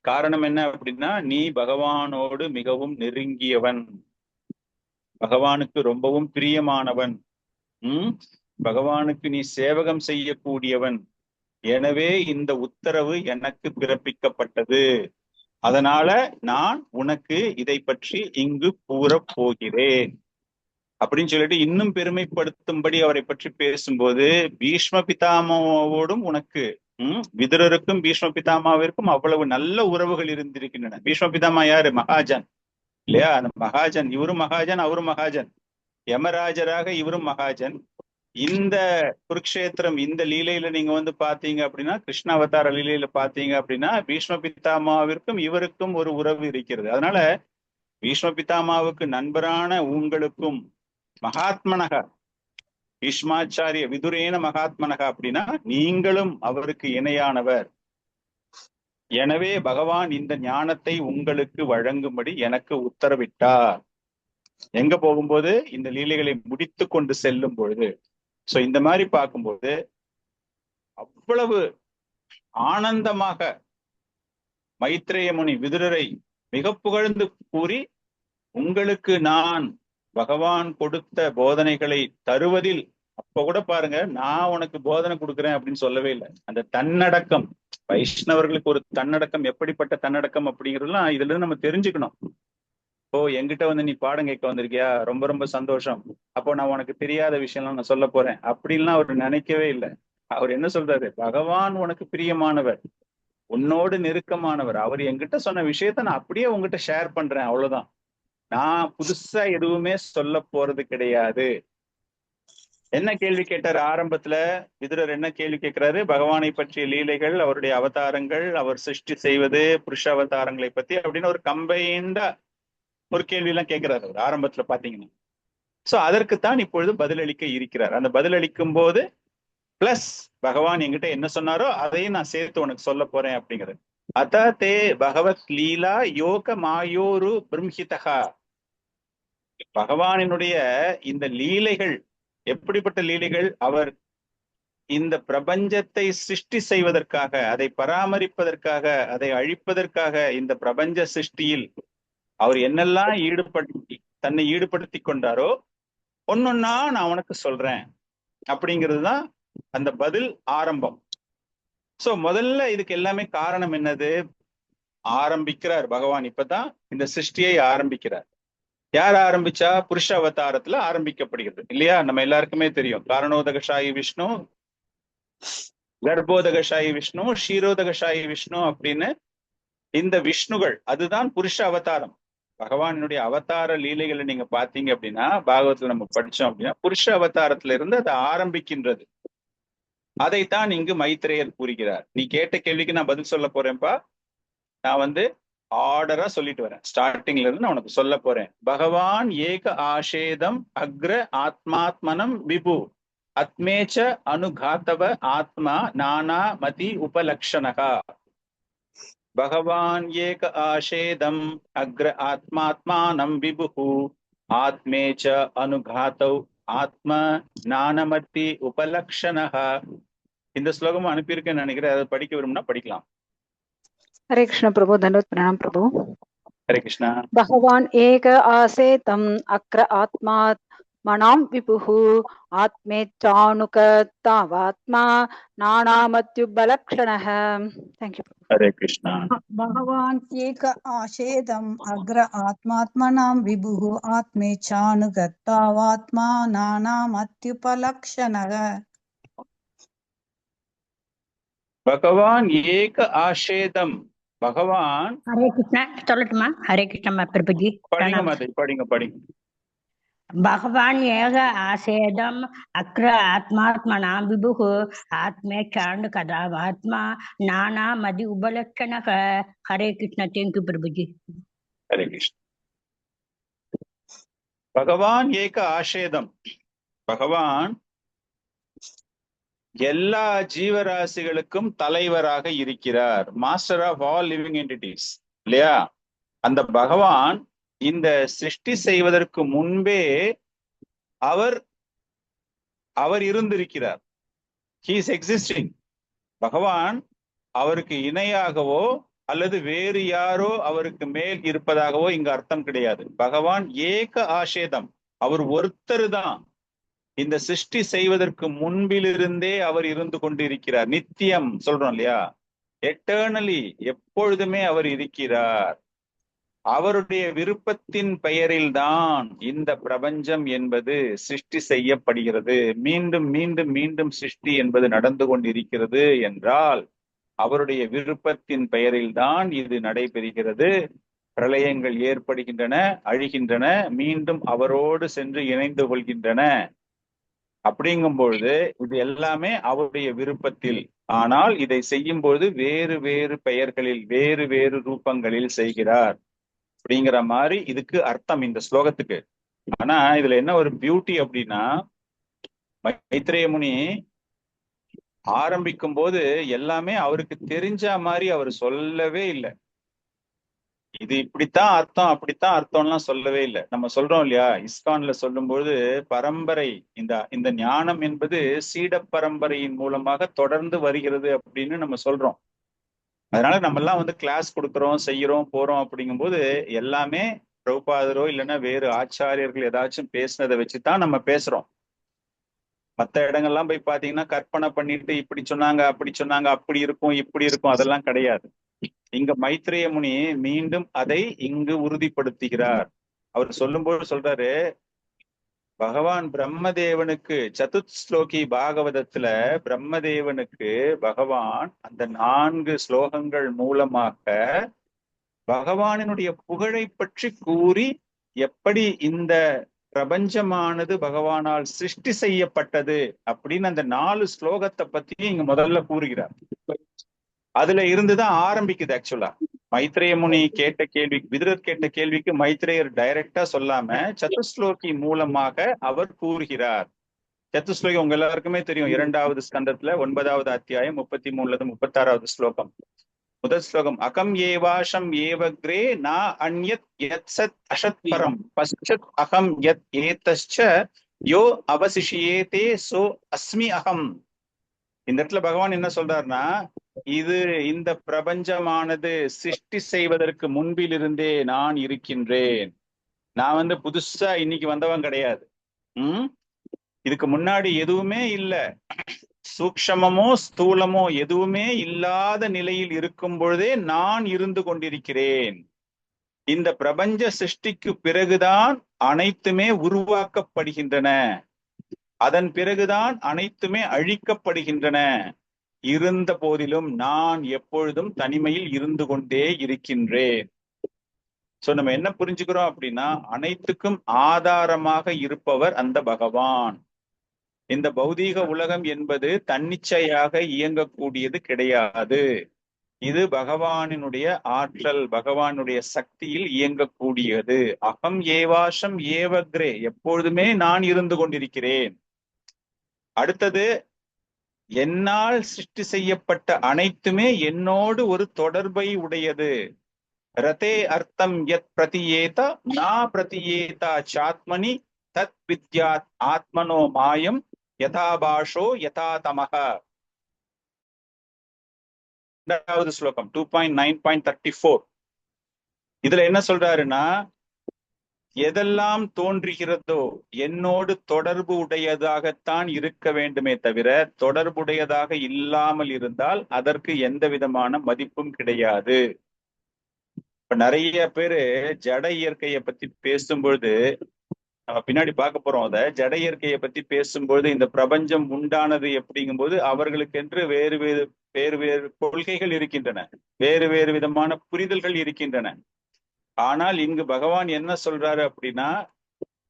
காரணம் என்ன அப்படின்னா, நீ பகவானோடு மிகவும் நெருங்கியவன், பகவானுக்கு ரொம்பவும் பிரியமானவன், பகவானுக்கு நீ சேவகம் செய்யக்கூடியவன். எனவே இந்த உத்தரவு எனக்கு பிறப்பிக்கப்பட்டது. அதனால நான் உனக்கு இதை பற்றி இங்கு கூறப் போகிறேன் அப்படின்னு சொல்லிட்டு இன்னும் பெருமைப்படுத்தும்படி அவரை பற்றி பேசும்போது, பீஷ்ம பிதாமகவோடும் உனக்கு விதுரருக்கும் பீஷ்ம பிதாமாவிற்கும் அவ்வளவு நல்ல உறவுகள் இருந்திருக்கின்றன. பீஷ்ம பிதாமா யாரு? மகாஜன் இல்லையா? அந்த மகாஜன், இவரும் மகாஜன் அவரும் மகாஜன், யமராஜராக இவரும் மகாஜன், இந்த குருக்ஷேத்திரம் இந்த லீலையில நீங்க வந்து பாத்தீங்க அப்படின்னா, கிருஷ்ண அவதார லீலையில பாத்தீங்க அப்படின்னா, பீஷ்ம பிதாமாவிற்கும் இவருக்கும் ஒரு உறவு இருக்கிறது. அதனால பீஷ்ம பிதாமாவுக்கு நண்பரான உங்களுக்கும் மகாத்மனக பீஷ்மாச்சாரிய விதுரேன மகாத்மனக அப்படின்னா நீங்களும் அவருக்கு இணையானவர். எனவே பகவான் இந்த ஞானத்தை உங்களுக்கு வழங்கும்படி எனக்கு உத்தரவிட்டார். எங்க போகும்போது? இந்த லீலைகளை முடித்து கொண்டு செல்லும் பொழுது. சோ இந்த மாதிரி பார்க்கும்போது அவ்வளவு ஆனந்தமாக மைத்ரேய முனி விதுரரை மிக புகழ்ந்து கூறி, உங்களுக்கு நான் பகவான் கொடுத்த போதனைகளை தருவதில், அப்ப கூட பாருங்க, நான் உனக்கு போதனை கொடுக்குறேன் அப்படின்னு சொல்லவே இல்லை. அந்த தன்னடக்கம், வைஷ்ணவர்களுக்கு ஒரு தன்னடக்கம், எப்படிப்பட்ட தன்னடக்கம் அப்படிங்கிறதுலாம் இதுல இருந்து நம்ம தெரிஞ்சுக்கணும். ஓ, என்கிட்ட வந்து நீ பாடம் கேட்க வந்திருக்கியா, ரொம்ப ரொம்ப சந்தோஷம், அப்போ நான் உனக்கு தெரியாத விஷயம்லாம் நான் சொல்ல போறேன் அப்படின்லாம் அவர் நினைக்கவே இல்லை. அவர் என்ன சொல்றாரு? பகவான் உனக்கு பிரியமானவர், உன்னோடு நெருக்கமானவர், அவர் என்கிட்ட சொன்ன விஷயத்த நான் அப்படியே உங்ககிட்ட ஷேர் பண்றேன், அவ்வளவுதான். நான் புதுசா எதுவுமே சொல்ல போறது கிடையாது. என்ன கேள்வி கேட்டார் ஆரம்பத்துல? விதுரர் என்ன கேள்வி கேட்கிறாரு? பகவானை பற்றிய லீலைகள், அவருடைய அவதாரங்கள், அவர் சிருஷ்டி செய்வது, புருஷ அவதாரங்களை பத்தி அப்படின்னு ஒரு கம்பைண்டா ஒரு கேள்வி எல்லாம் கேட்கிறாரு அவர் ஆரம்பத்துல பாத்தீங்கன்னா. சோ அதற்குத்தான் இப்பொழுது பதிலளிக்க இருக்கிறார். அந்த பதிலளிக்கும் போது பிளஸ் பகவான் என்கிட்ட என்ன சொன்னாரோ அதையும் நான் சேர்த்து உனக்கு சொல்ல போறேன் அப்படிங்கிறது. அத தே பகவத் லீலா யோக மாயோரு பிரம்ஹிதகா. பகவானினுடைய இந்த லீலைகள் எப்படிப்பட்ட லீலைகள்? அவர் இந்த பிரபஞ்சத்தை சிருஷ்டி செய்வதற்காக, அதை பராமரிப்பதற்காக, அதை அழிப்பதற்காக, இந்த பிரபஞ்ச சிருஷ்டியில் அவர் என்னெல்லாம் தன்னை ஈடுபடுத்தி கொண்டாரோ ஒன்னொன்னா நான் உனக்கு சொல்றேன் அப்படிங்கிறது தான் அந்த பதில் ஆரம்பம். சோ முதல்ல இதுக்கு எல்லாமே காரணம் என்னது? ஆரம்பிக்கிறார் பகவான். இப்பதான் இந்த சிருஷ்டியை ஆரம்பிக்கிறார். யார் ஆரம்பிச்சா? புருஷ அவதாரத்துல ஆரம்பிக்கப்படுகிறது இல்லையா? நம்ம எல்லாருக்குமே தெரியும். காரணோதகசாயி விஷ்ணு, கர்ப்போதகசாயி விஷ்ணு, ஷீரோதகசாயி விஷ்ணு அப்படின்னு இந்த விஷ்ணுகள், அதுதான் புருஷ அவதாரம். பகவானுடைய அவதார லீலைகளை நீங்க பாத்தீங்க அப்படின்னா, பாகவத்துல நம்ம படிச்சோம் அப்படின்னா, புருஷ அவதாரத்துல இருந்து அது ஆரம்பிக்கின்றது. அதைத்தான் இங்கு மைத்ரேயர் கூறுகிறார். நீ கேட்ட கேள்விக்கு நான் பதில் சொல்ல போறேன்ப்பா. நான் வந்து ஆர்டரா சொல்லிட்டு வரேன். ஸ்டார்டிங்ல இருந்து நான் உனக்கு சொல்ல போறேன். பகவான் ஏக ஆஷேதம் அக்ர ஆத்மாத்மனம் விபு அத்மேச்ச அனுகாத்தவ ஆத்மா நானா மதி உபலக்ஷணகா. பகவான் ஏக ஆஷேதம் அக்ர ஆத்மாத்மானம் விபு ஆத்மேச்ச அனுகாத்தவ் ஆத்ம நானமதி உபலக்ஷணகா. இந்த ஸ்லோகமும் அனுப்பியிருக்கேன்னு நினைக்கிறேன். அதை படிக்க விரும்புனா படிக்கலாம். हरे कृष्ण प्रभु, धन्यवाद प्रणाम प्रभु। हरे कृष्णा। भगवान एक आसेतम अक्र आत्मा मनाम विपुः आत्मेच्छानुकतावात्मा नानामत्युपलक्षणः। Thank you. हरे कृष्णा। भगवान् एक आशेदम् अग्र आत्मात्मनां विभुः आत्मेच्छानुगतावात्मा नानामत्युपलक्षणः। भगवान एक आशेदम, भगवान। हरे कृष्ण சொல்லட்டுமா? ஹரே கிருஷ்ண பிரபுஜி. படிங்க மாதே, படிங்க படிங்க. பகவான் ஏக ஆசேதம் அக்ர ஆத்மாத்மனாம் விபுः ஆத்மேச்சாண்டு கதாவாத்மா நானா மதி உபலட்சணக. ஹரே கிருஷ்ண. தேங்க்யூ பிரபுஜி. हरे कृष्ण। भगवान एक आशेदम, பகவான் எல்லா ஜீவராசிகளுக்கும் தலைவராக இருக்கிறார். Master of all living entities இல்லையா? அந்த பகவான் இந்த சிருஷ்டி செய்வதற்கு முன்பே அவர் இருந்திருக்கிறார். He is existing. பகவான் அவருக்கு இணையாகவோ அல்லது வேறு யாரோ அவருக்கு மேல் இருப்பதாகவோ இங்கு அர்த்தம் கிடையாது. பகவான் ஏக ஆஷேதம், அவர் ஒருத்தர் தான். இந்த சிருஷ்டி செய்வதற்கு முன்பிலிருந்தே அவர் இருந்து கொண்டு இருக்கிறார். நித்தியம் சொல்றோம் இல்லையா? எட்டர்னலி, எப்பொழுதுமே அவர் இருக்கிறார். அவருடைய விருப்பத்தின் பெயரில் தான் இந்த பிரபஞ்சம் என்பது சிருஷ்டி செய்யப்படுகிறது. மீண்டும் மீண்டும் மீண்டும் சிருஷ்டி என்பது நடந்து கொண்டிருக்கிறது என்றால் அவருடைய விருப்பத்தின் பெயரில் தான் இது நடைபெறுகிறது. பிரளயங்கள் ஏற்படுகின்றன, அழிகின்றன, மீண்டும் அவரோடு சென்று இணைந்து கொள்கின்றன. அப்படிங்கும் பொழுது இது எல்லாமே அவருடைய விருப்பத்தில். ஆனால் இதை செய்யும் பொழுது வேறு வேறு பெயர்களில் வேறு வேறு ரூபங்களில் செய்கிறார் அப்படிங்கிற மாதிரி இதுக்கு அர்த்தம் இந்த ஸ்லோகத்துக்கு. ஆனா இதுல என்ன ஒரு பியூட்டி அப்படின்னா, மைத்ரேய முனி ஆரம்பிக்கும் போது எல்லாமே அவருக்கு தெரிஞ்ச மாதிரி அவர் சொல்லவே இல்லை. இது இப்படித்தான் அர்த்தம் அப்படித்தான் அர்த்தம்லாம் சொல்லவே இல்லை. நம்ம சொல்றோம் இல்லையா, இஸ்கான்ல சொல்லும்போது பரம்பரை இந்த இந்த ஞானம் என்பது சீட பரம்பரையின் மூலமாக தொடர்ந்து வருகிறது அப்படின்னு நம்ம சொல்றோம். அதனால நம்ம எல்லாம் வந்து கிளாஸ் கொடுக்குறோம், செய்யறோம், போறோம். அப்படிங்கும்போது எல்லாமே பிரபுபாதரோ இல்லைன்னா வேறு ஆச்சாரியர்கள் ஏதாச்சும் பேசினதை வச்சுதான் நம்ம பேசுறோம். மற்ற இடங்கள்லாம் போய் பாத்தீங்கன்னா கற்பனை பண்ணிட்டு இப்படி சொன்னாங்க அப்படி சொன்னாங்க, அப்படி இருக்கும் இப்படி இருக்கும், அதெல்லாம் கிடையாது. இங்க மைத்ரேய முனி மீண்டும் அதை இங்கு உறுதிப்படுத்துகிறார். அவர் சொல்லும்போது சொல்றாரு, பகவான் பிரம்மதேவனுக்கு சதுத் ஸ்லோகி பாகவதத்துல பிரம்மதேவனுக்கு பகவான் அந்த 4 ஸ்லோகங்கள் மூலமாக பகவானினுடைய புகழை பற்றி கூறி எப்படி இந்த பிரபஞ்சமானது பகவானால் சிருஷ்டி செய்யப்பட்டது அப்படின்னு அந்த 4 ஸ்லோகத்தை பத்தி இங்க முதல்ல கூறுகிறார். அதுல இருந்துதான் ஆரம்பிக்குது. ஆக்சுவலா மைத்ரேய முனி கேட்ட கேள்வி, விதுரர் கேட்ட கேள்விக்கு மைத்ரேயர் டைரக்டா சொல்லாம சதுஸ்லோகி மூலமாக அவர் கூறுகிறார். சதுஸ்லோகி உங்க எல்லாருக்குமே தெரியும், 2வது ஸ்கந்தத்துல 9வது அத்தியாயம் 33 36வது ஸ்லோகம். முதல் ஸ்லோகம், அகம் ஏவாஷம் ஏவக்ரே நா அன்யத் யத் சத் அசத் பரம் பஷ்சத் அகம் யத் ஏதஸ்ச யோ அவசிஷியேதே சோ அஸ்மி அகம். இந்த இடத்துல பகவான் என்ன சொல்றாருன்னா, இது இந்த பிரபஞ்சமானது சிருஷ்டி செய்வதற்கு முன்பிலிருந்தே நான் இருக்கின்றேன். நான் வந்து புதுசா இன்னைக்கு வந்தவன் கிடையாது. இதுக்கு முன்னாடி எதுவுமே இல்ல, சூக்ஷமமோ ஸ்தூலமோ எதுவுமே இல்லாத நிலையில் இருக்கும் பொழுதே நான் இருந்து கொண்டிருக்கிறேன். இந்த பிரபஞ்ச சிருஷ்டிக்கு பிறகுதான் அனைத்துமே உருவாக்கப்படுகின்றன, அதன் பிறகுதான் அனைத்துமே அழிக்கப்படுகின்றன. இருந்த போதிலும் நான் எப்பொழுதும் தனிமையில் இருந்து கொண்டே இருக்கின்றேன். சோ நம்ம என்ன புரிஞ்சுக்கிறோம் அப்படின்னா, அனைத்துக்கும் ஆதாரமாக இருப்பவர் அந்த பகவான். இந்த பௌதீக உலகம் என்பது தன்னிச்சையாக இயங்கக்கூடியது கிடையாது. இது பகவானினுடைய ஆற்றல், பகவானுடைய சக்தியில் இயங்கக்கூடியது. அகம் ஏவாஷம் ஏவக்ரே, எப்பொழுதுமே நான் இருந்து கொண்டிருக்கிறேன். அடுத்தது, என்னால் சிருஷ்டி செய்யப்பட்ட அனைத்துமே என்னோடு ஒரு தொடர்பை உடையது. ரதே அர்த்தம் யத் பிரதியேதா நா பிரதியேதா சாத்மனி தத் வித்யாத் ஆத்மனோ மாயம் யதா பாஷோ யதா தமஹ. 2வது ஸ்லோகம் 2.9.34. இதுல என்ன சொல்றாருன்னா, எதெல்லாம் தோன்றுகிறதோ என்னோடு தொடர்பு உடையதாகத்தான் இருக்க வேண்டுமே தவிர தொடர்புடையதாக இல்லாமல் இருந்தால் அதற்கு எந்த விதமான மதிப்பும் கிடையாது. இப்ப நிறைய பேரு ஜட இயற்கையை பத்தி பேசும்பொழுது, நம்ம பின்னாடி பார்க்க போறோம், அத ஜட இயற்கையை பத்தி பேசும்பொழுது இந்த பிரபஞ்சம் உண்டானது எப்படிங்கும்போது அவர்களுக்கென்று வேறு வேறு வேறு வேறு கொள்கைகள் இருக்கின்றன, வேறு வேறு விதமான புரிதல்கள் இருக்கின்றன. ஆனால் இங்கு பகவான் என்ன சொல்றாரு அப்படின்னா,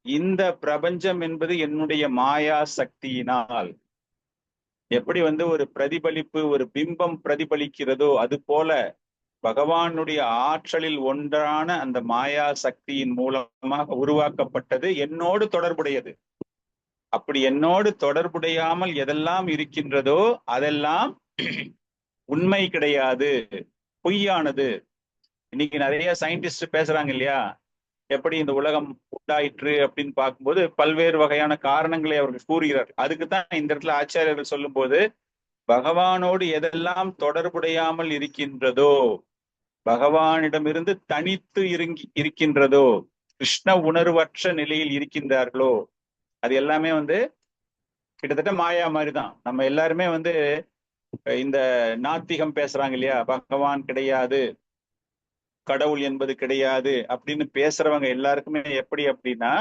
இந்த பிரபஞ்சம் என்பது என்னுடைய மாயா சக்தியினால், எப்படி வந்து ஒரு பிரதிபலிப்பு, ஒரு பிம்பம் பிரதிபலிக்கிறதோ அது போல பகவானுடைய ஆற்றலில் ஒன்றான அந்த மாயா சக்தியின் மூலமாக உருவாக்கப்பட்டது, என்னோடு தொடர்புடையது. அப்படி என்னோடு தொடர்புடையாமல் எதெல்லாம் இருக்கின்றதோ அதெல்லாம் உண்மை கிடையாது, பொய்யானது. இன்னைக்கு நிறைய சயின்டிஸ்ட் பேசுறாங்க இல்லையா, எப்படி இந்த உலகம் உண்டாயிற்று அப்படின்னு பார்க்கும்போது பல்வேறு வகையான காரணங்களை அவர்கள் கூறுகிறார். அதுக்குத்தான் இந்த இடத்துல ஆச்சாரியர்கள் சொல்லும் போது, பகவானோடு எதெல்லாம் தொடர்புடையாமல் இருக்கின்றதோ, பகவானிடமிருந்து தனித்து இருக்கின்றதோ, கிருஷ்ண உணர்வற்ற நிலையில் இருக்கின்றார்களோ, அது எல்லாமே வந்து கிட்டத்தட்ட மாயா மாதிரிதான். நம்ம எல்லாருமே வந்து இந்த நாத்திகம் பேசுறாங்க இல்லையா, பகவான் கிடையாது, கடவுள் என்பது கிடையாது அப்படின்னு பேசுறவங்க எல்லாருக்குமே எப்படி அப்படின்னா,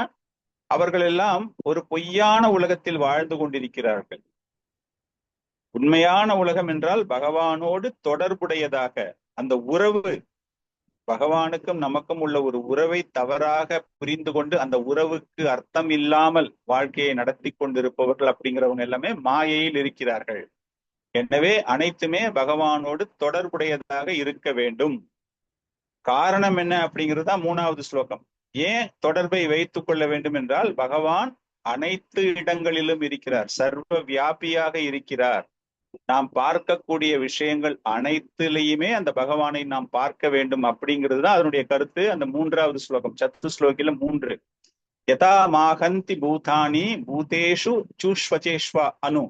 அவர்கள் எல்லாம் ஒரு பொய்யான உலகத்தில் வாழ்ந்து கொண்டிருக்கிறார்கள். உண்மையான உலகம் என்றால் பகவானோடு தொடர்புடையதாக அந்த உறவு, பகவானுக்கும் நமக்கும் உள்ள ஒரு உறவை தவறாக புரிந்து கொண்டு அந்த உறவுக்கு அர்த்தம் இல்லாமல் வாழ்க்கையை நடத்தி கொண்டிருப்பவர்கள் அப்படிங்கிறவங்க எல்லாமே மாயையில் இருக்கிறார்கள். எனவே அனைத்துமே பகவானோடு தொடர்புடையதாக இருக்க வேண்டும். காரணம் என்ன அப்படிங்கிறது தான் 3வது ஸ்லோகம். ஏன் தொடர்பை வைத்துக் கொள்ள வேண்டும் என்றால், பகவான் அனைத்து இடங்களிலும் இருக்கிறார், சர்வ வியாபியாக இருக்கிறார். நாம் பார்க்கக்கூடிய விஷயங்கள் அனைத்திலையுமே அந்த பகவானை நாம் பார்க்க வேண்டும் அப்படிங்கிறது தான் அதனுடைய கருத்து. அந்த 3வது ஸ்லோகம், சத்துஸ்லோகில 3. யதா மாகந்தி பூதானி பூதேஷு சூஷ்வச்சேஷ்வா அனு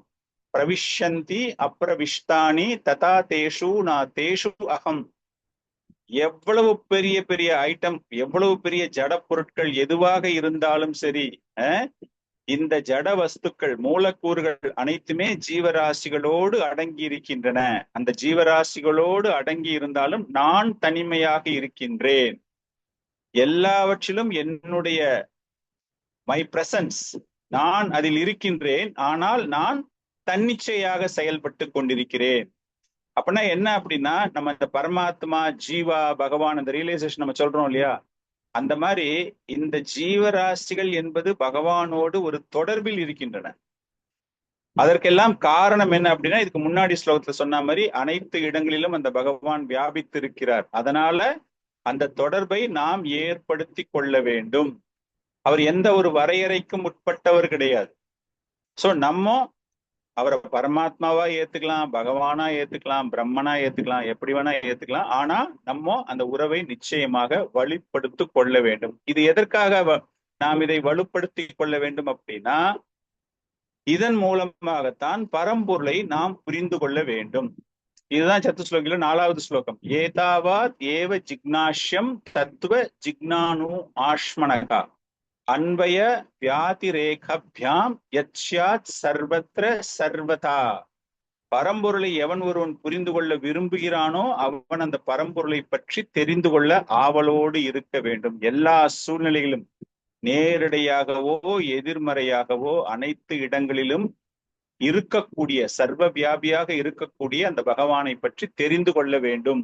பிரவிஷ்யந்தி அப்ரவிஷ்டானி ததா தேஷு நா தேஷு அகம். எவ்வளவு பெரிய பெரிய ஐட்டம், எவ்வளவு பெரிய ஜட பொருட்கள் எதுவாக இருந்தாலும் சரி, இந்த ஜட வஸ்துக்கள், மூலக்கூறுகள் அனைத்துமே ஜீவராசிகளோடு அடங்கி இருக்கின்றன. அந்த ஜீவராசிகளோடு அடங்கி இருந்தாலும் நான் தனிமையாக இருக்கின்றேன். எல்லாவற்றிலும் என்னுடைய மை பிரசன்ஸ், நான் அதில் இருக்கின்றேன். ஆனால் நான் தன்னிச்சையாக செயல்பட்டு கொண்டிருக்கிறேன். அப்படின்னா என்ன அப்படின்னா, நம்ம இந்த பரமாத்மா, ஜீவா, பகவான், அந்த ரியலைசேஷன் நம்ம சொல்றோம் இல்லையா, அந்த மாதிரி இந்த ஜீவராசிகள் என்பது பகவானோடு ஒரு தொடர்பில் இருக்கின்றன. அதற்கெல்லாம் காரணம் என்ன அப்படின்னா, இதுக்கு முன்னாடி ஸ்லோகத்துல சொன்ன மாதிரி அனைத்து இடங்களிலும் அந்த பகவான் வியாபித்து இருக்கிறார். அதனால அந்த தொடர்பை நாம் ஏற்படுத்தி கொள்ள வேண்டும். அவர் எந்த ஒரு வரையறைக்கும் உட்பட்டவர் கிடையாது. சோ நம்ம அவரை பரமாத்மாவா ஏத்துக்கலாம், பகவானா ஏத்துக்கலாம், பிரம்மனா ஏத்துக்கலாம், எப்படி வேணா ஏத்துக்கலாம். ஆனா நம்ம அந்த உறவை நிச்சயமாக வலுப்படுத்தி கொள்ள வேண்டும். இது எதற்காக நாம் இதை வலுப்படுத்தி கொள்ள வேண்டும் அப்படின்னா, இதன் மூலமாகத்தான் பரம்பொருளை நாம் புரிந்து கொள்ள வேண்டும். இதுதான் சத்துஸ்லோகில 4வது ஸ்லோகம். ஏதாவாத் ஏவ ஜிக்னாஷ்யம் தத்துவ ஜிக்னானு ஆஷ்மனகா அன்வய வியாதிரேகப்யாம் யத்யாத் சர்வத்ர சர்வதா. பரம்பொருளை எவன் ஒருவன் புரிந்து கொள்ள விரும்புகிறானோ அவன் அந்த பரம்பொருளை பற்றி தெரிந்து கொள்ள ஆவலோடு இருக்க வேண்டும். எல்லா சூழ்நிலைகளிலும் நேரடியாகவோ எதிர்மறையாகவோ அனைத்து இடங்களிலும் இருக்கக்கூடிய, சர்வ வியாபியாக இருக்கக்கூடிய அந்த பகவானை பற்றி தெரிந்து கொள்ள வேண்டும்.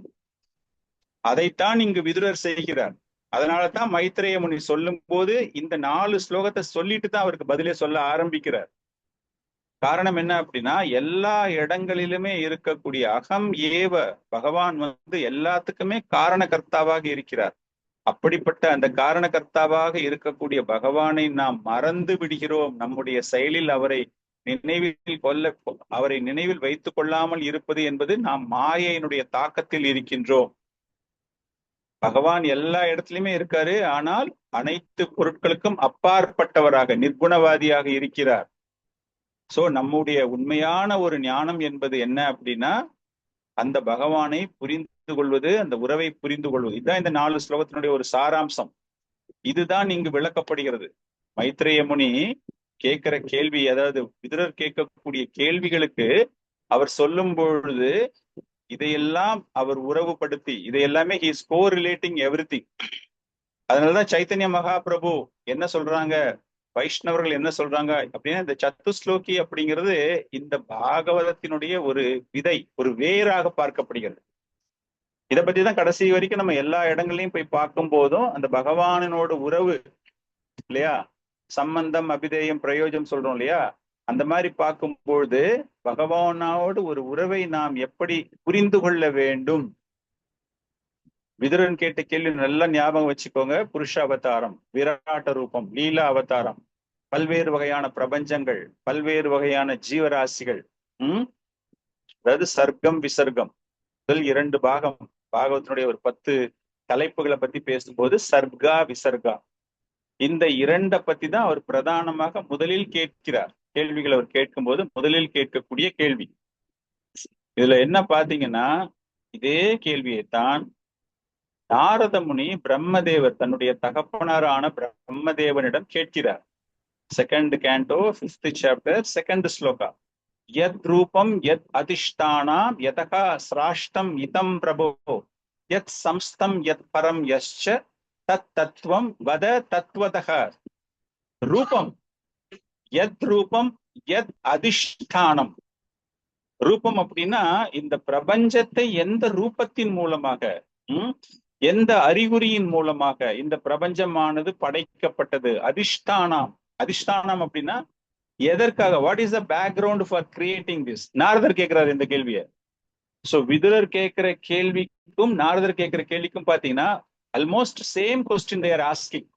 அதைத்தான் இங்கு விதுரர் செய்கிறார். அதனாலதான் மைத்ரேய முனி சொல்லும் போது இந்த 4 ஸ்லோகத்தை சொல்லிட்டு தான் அவருக்கு பதிலே சொல்ல ஆரம்பிக்கிறார். காரணம் என்ன அப்படின்னா, எல்லா இடங்களிலுமே இருக்கக்கூடிய அகம் ஏவ, பகவான் எல்லாத்துக்குமே காரணகர்த்தாவாக இருக்கிறார். அப்படிப்பட்ட அந்த காரணகர்த்தாவாக இருக்கக்கூடிய பகவானை நாம் மறந்து விடுகிறோம். நம்முடைய செயலில் அவரை நினைவில் வைத்துக் கொள்ளாமல் இருப்பது என்பது நாம் மாயையினுடைய தாக்கத்தில் இருக்கின்றோம். பகவான் எல்லா இடத்துலயுமே இருக்காரு, ஆனால் அனைத்து பொருட்களுக்கும் அப்பாற்பட்டவராக, நிர்குணவாதியாக இருக்கிறார். சோ நம்முடைய உண்மையான ஒரு ஞானம் என்பது என்ன அப்படின்னா, அந்த பகவானை புரிந்து கொள்வது, அந்த உறவை புரிந்து கொள்வது. இதுதான் இந்த 4 ஸ்லோகத்தினுடைய ஒரு சாராம்சம். இதுதான் இங்கு விளக்கப்படுகிறது. மைத்ரேய முனி கேட்கிற கேள்வி, அதாவது விதுரர் கேட்கக்கூடிய கேள்விகளுக்கு அவர் சொல்லும் பொழுது இதையெல்லாம் அவர் உறவுபடுத்தி, இதையெல்லாமே ஹி இஸ் கோரிலேட்டிங் எவ்ரிதிங். அதனாலதான் சைத்தன்ய மகாபிரபு என்ன சொல்றாங்க, வைஷ்ணவர்கள் என்ன சொல்றாங்க அப்படின்னா, இந்த சத்துஸ்லோகி அப்படிங்கிறது இந்த பாகவதத்தினுடைய ஒரு விதை, ஒரு வேராக பார்க்கப்படுகிறது. இதை பத்தி தான் கடைசி வரைக்கும் நம்ம எல்லா இடங்களையும் போய் பார்க்கும் போதும் அந்த பகவானோட உறவு இல்லையா, சம்பந்தம், அபிதேயம், பிரயோஜனம் சொல்றோம் இல்லையா, அந்த மாதிரி பார்க்கும்பொழுது பகவானோடு ஒரு உறவை நாம் எப்படி புரிந்து கொள்ள வேண்டும். விதுரன் கேட்ட கேள்வி நல்லா ஞாபகம் வச்சுக்கோங்க. புருஷ அவதாரம், விராட்ட ரூபம், லீலா அவதாரம், பல்வேறு வகையான பிரபஞ்சங்கள், பல்வேறு வகையான ஜீவராசிகள், அதாவது சர்க்கம் விசர்க்கம், முதல் 2 பாகம் பாகவத்தினுடைய ஒரு 10 தலைப்புகளை பத்தி பேசும்போது சர்க்கா விசர்கா, இந்த 2 பத்தி தான் அவர் பிரதானமாக முதலில் கேட்கிறார். கேள்விகள் அவர் கேட்கும்போது முதலில் கேட்கக்கூடிய கேள்வி. இதுல என்ன பாத்தீங்கன்னா, இதே கேள்வியைத்தான் நாரத முனி பிரம்மதேவர் தன்னுடைய தகப்பனாரான பிரம்மதேவனிடம் கேட்கிறார். 2nd canto 5th chapter 2nd shloka. யத் ரூபம் யத் அதிஷ்டானாம் யதகா ஸ்ராஷ்டம் இதம் பிரபோ யத் சம்ஸ்தம் யத் பரம் யஸ்ச தத் தத்துவம் வத தத்வதஹ. ரூபம், யத் ரூபம் யத் அதிஷ்டானம். ரூபம் அப்படின்னா இந்த பிரபஞ்சத்தை எந்த ரூபத்தின் மூலமாக, எந்த அறிகுறியின் மூலமாக இந்த பிரபஞ்சமானது படைக்கப்பட்டது? அதிஷ்டானம். அதிஷ்டானம் அப்படின்னா எதற்காக? What is the background for creating this? நாரதர் கேட்கிறாரு இந்த கேள்வியை. சோ விதுரர் கேட்கிற கேள்விக்கும் நாரதர் கேட்கிற கேள்விக்கும் பாத்தீங்கன்னா almost same question they're asking.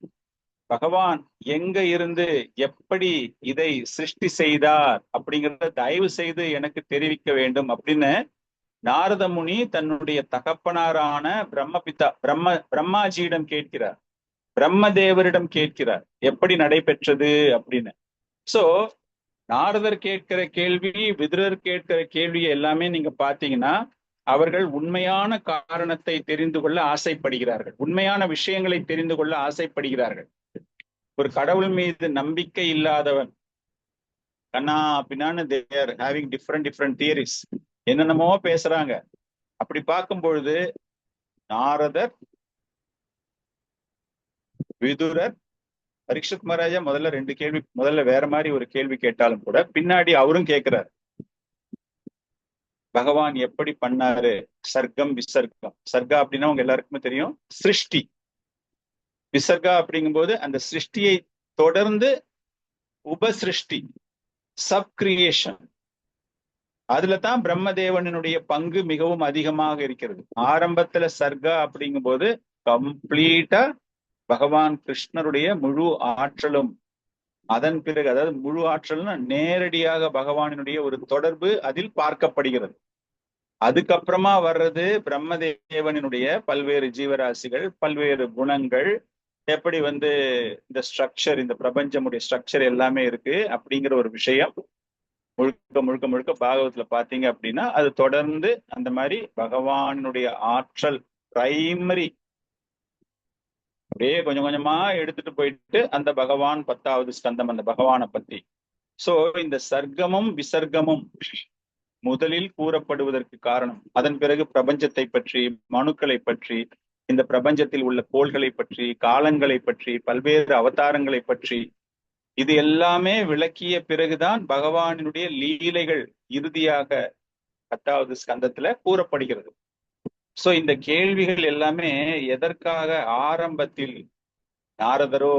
பகவான் எங்க இருந்து எப்படி இதை சிருஷ்டி செய்தார் அப்படிங்கறத தயவு செய்து எனக்கு தெரிவிக்க வேண்டும் அப்படின்னு நாரத முனி தன்னுடைய தகப்பனாரான பிரம்மாஜியிடம் கேட்கிறார், பிரம்மதேவரிடம் கேட்கிறார் எப்படி நடைபெற்றது அப்படின்னு. சோ நாரதர் கேட்கிற கேள்வி, விதுரர் கேட்கிற கேள்வி எல்லாமே நீங்க பாத்தீங்கன்னா அவர்கள் உண்மையான காரணத்தை தெரிந்து கொள்ள ஆசைப்படுகிறார்கள், உண்மையான விஷயங்களை தெரிந்து கொள்ள ஆசைப்படுகிறார்கள். ஒரு கடவுள் மீது நம்பிக்கை இல்லாதவன் கண்ணா பின்னான்னு தேர் ஹேவிங் டிஃப்ரெண்ட் தியரிஸ், என்னென்னமோ பேசுறாங்க. அப்படி பார்க்கும் பொழுது நாரதர், விதுரர், பரீட்சித் மகாராஜா முதல்ல 2 கேள்வி, முதல்ல வேற மாதிரி ஒரு கேள்வி கேட்டாலும் கூட பின்னாடி அவரும் கேட்கிறார், பகவான் எப்படி பண்ணாரு? சர்க்கம் விசர்க்கம். சர்க்கா அப்படின்னா உங்க எல்லாருக்குமே தெரியும், சிருஷ்டி. விசர்கா அப்படிங்கும்போது அந்த சிருஷ்டியை தொடர்ந்து உபசிருஷ்டி, சப் கிரியேஷன். அதுல தான் பிரம்மதேவனுடைய பங்கு மிகவும் அதிகமாக இருக்கிறது. ஆரம்பத்துல சர்க்கா அப்படிங்கும் போது கம்ப்ளீட்டா பகவான் கிருஷ்ணருடைய முழு ஆற்றலும், அதன் பிறகு அதாவது முழு ஆற்றல்னா நேரடியாக பகவானினுடைய ஒரு தொடர்பு அதில் பார்க்கப்படுகிறது. அதுக்கப்புறமா வர்றது பிரம்மதேவனினுடைய பல்வேறு ஜீவராசிகள், பல்வேறு குணங்கள், எப்படி இந்த ஸ்ட்ரக்சர், இந்த பிரபஞ்சமுடைய ஸ்ட்ரக்சர் எல்லாமே இருக்கு அப்படிங்கிற ஒரு விஷயம் முழுக்க முழுக்க முழுக்க பாகவத்துல பாத்தீங்க அப்படின்னா அது தொடர்ந்து அந்த மாதிரி பகவானுடைய ஆற்றல் பிரைமரி அப்படியே கொஞ்சம் கொஞ்சமா எடுத்துட்டு போயிட்டு அந்த பகவான் 10வது ஸ்கந்தம், அந்த பகவானை பத்தி. சோ இந்த சர்க்கமும் விசர்க்கமும் முதலில் கூறப்படுவதற்கு காரணம், அதன் பிறகு பிரபஞ்சத்தை பற்றி, மனுக்களை பற்றி, இந்த பிரபஞ்சத்தில் உள்ள கோள்களை பற்றி, காலங்களை பற்றி, பல்வேறு அவதாரங்களை பற்றி, இது எல்லாமே விளக்கிய பிறகுதான் பகவானினுடைய லீலைகள் இறுதியாக 10வது ஸ்கந்தத்துல கூறப்படுகிறது. சோ இந்த கேள்விகள் எல்லாமே எதற்காக ஆரம்பத்தில் நாரதரோ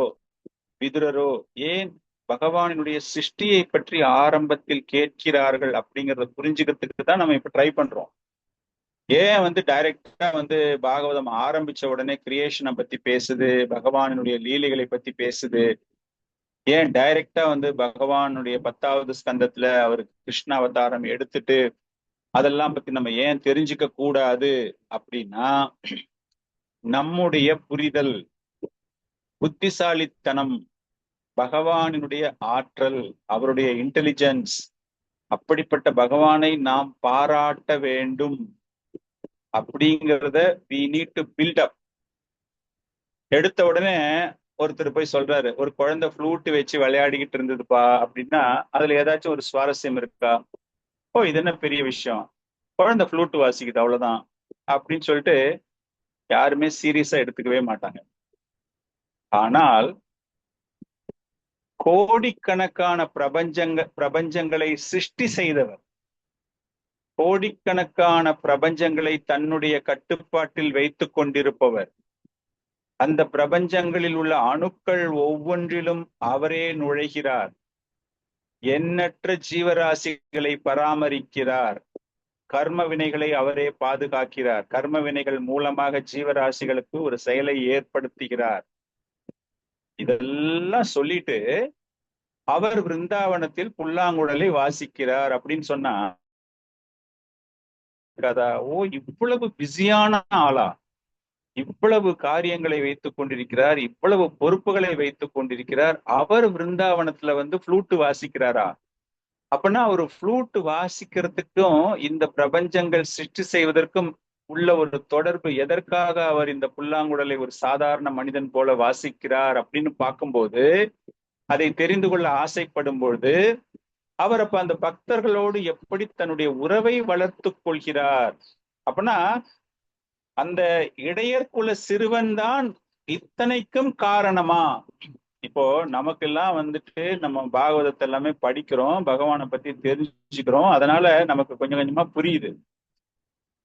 விதுரரோ ஏன் பகவானினுடைய சிருஷ்டியை பற்றி ஆரம்பத்தில் கேட்கிறார்கள் அப்படிங்கறத புரிஞ்சுக்கிறதுக்கு தான் நம்ம இப்ப ட்ரை பண்றோம். ஏன் டைரக்டா பாகவதம் ஆரம்பிச்ச உடனே கிரியேஷனை பத்தி பேசுது, பகவானுடைய லீலைகளை பத்தி பேசுது? ஏன் டைரக்டா பகவானுடைய 10வது ஸ்கந்தத்துல அவர் கிருஷ்ண அவதாரம் எடுத்துட்டு அதெல்லாம் பத்தி நம்ம ஏன் தெரிஞ்சுக்க கூடாது அப்படின்னா, நம்முடைய புரிதல், புத்திசாலித்தனம், பகவானினுடைய ஆற்றல், அவருடைய இன்டெலிஜென்ஸ், அப்படிப்பட்ட பகவானை நாம் பாராட்ட வேண்டும் அப்படிங்கிறத we need to build up. எடுத்த உடனே ஒருத்தர் போய் சொல்றாரு, ஒரு குழந்தை ஃப்ளூட் வச்சு விளையாடிக்கிட்டு இருந்ததுப்பா அப்படின்னா அதுல ஏதாச்சும் ஒரு சுவாரஸ்யம் இருக்கா? ஓ இது என்ன பெரிய விஷயம், குழந்தை ஃப்ளூட் வாசிக்குது அவ்வளவுதான் அப்படின்னு சொல்லிட்டு யாருமே சீரியஸா எடுத்துக்கவே மாட்டாங்க. ஆனால் கோடிக்கணக்கான பிரபஞ்சங்களை சிருஷ்டி செய்தவர், கோடிக்கணக்கான பிரபஞ்சங்களை தன்னுடைய கட்டுப்பாட்டில் வைத்துக் கொண்டிருப்பவர், அந்த பிரபஞ்சங்களில் உள்ள அணுக்கள் ஒவ்வொன்றிலும் அவரே நுழைகிறார், எண்ணற்ற ஜீவராசிகளை பராமரிக்கிறார், கர்ம வினைகளை அவரே பாதுகாக்கிறார், கர்ம வினைகள் மூலமாக ஜீவராசிகளுக்கு ஒரு செயலை ஏற்படுத்துகிறார். இதெல்லாம் சொல்லிட்டு அவர் விருந்தாவனத்தில் புல்லாங்குழலை வாசிக்கிறார் அப்படின்னு சொன்னா, ஓ இவ்வளவு பிஸியான ஆளா, இவ்வளவு காரியங்களை வைத்துக் கொண்டிருக்கிறார், இவ்வளவு பொறுப்புகளை வைத்துக் கொண்டிருக்கிறார், அவர் விருந்தாவனத்துல ஃப்ளூட் வாசிக்கிறாரா? அப்படின்னா ஒரு ஃப்ளூட் வாசிக்கிறதுக்கும் இந்த பிரபஞ்சங்கள் சிருஷ்டி செய்வதற்கும் உள்ள ஒரு தொடர்பு, எதற்காக அவர் இந்த புல்லாங்குழலை ஒரு சாதாரண மனிதன் போல வாசிக்கிறார் அப்படின்னு பார்க்கும்போது, அதை தெரிந்து கொள்ள ஆசைப்படும் பொழுது அவர் அப்ப அந்த பக்தர்களோடு எப்படி தன்னுடைய உறவை வளர்த்து கொள்கிறார்? அப்படின்னா அந்த இடையர்குல சிறுவன் தான் இத்தனைக்கும் காரணமா? இப்போ நமக்கெல்லாம் நம்ம பாகவதத்தை எல்லாமே படிக்கிறோம், பகவானை பத்தி தெரிஞ்சுக்கிறோம், அதனால நமக்கு கொஞ்சம் கொஞ்சமா புரியுது.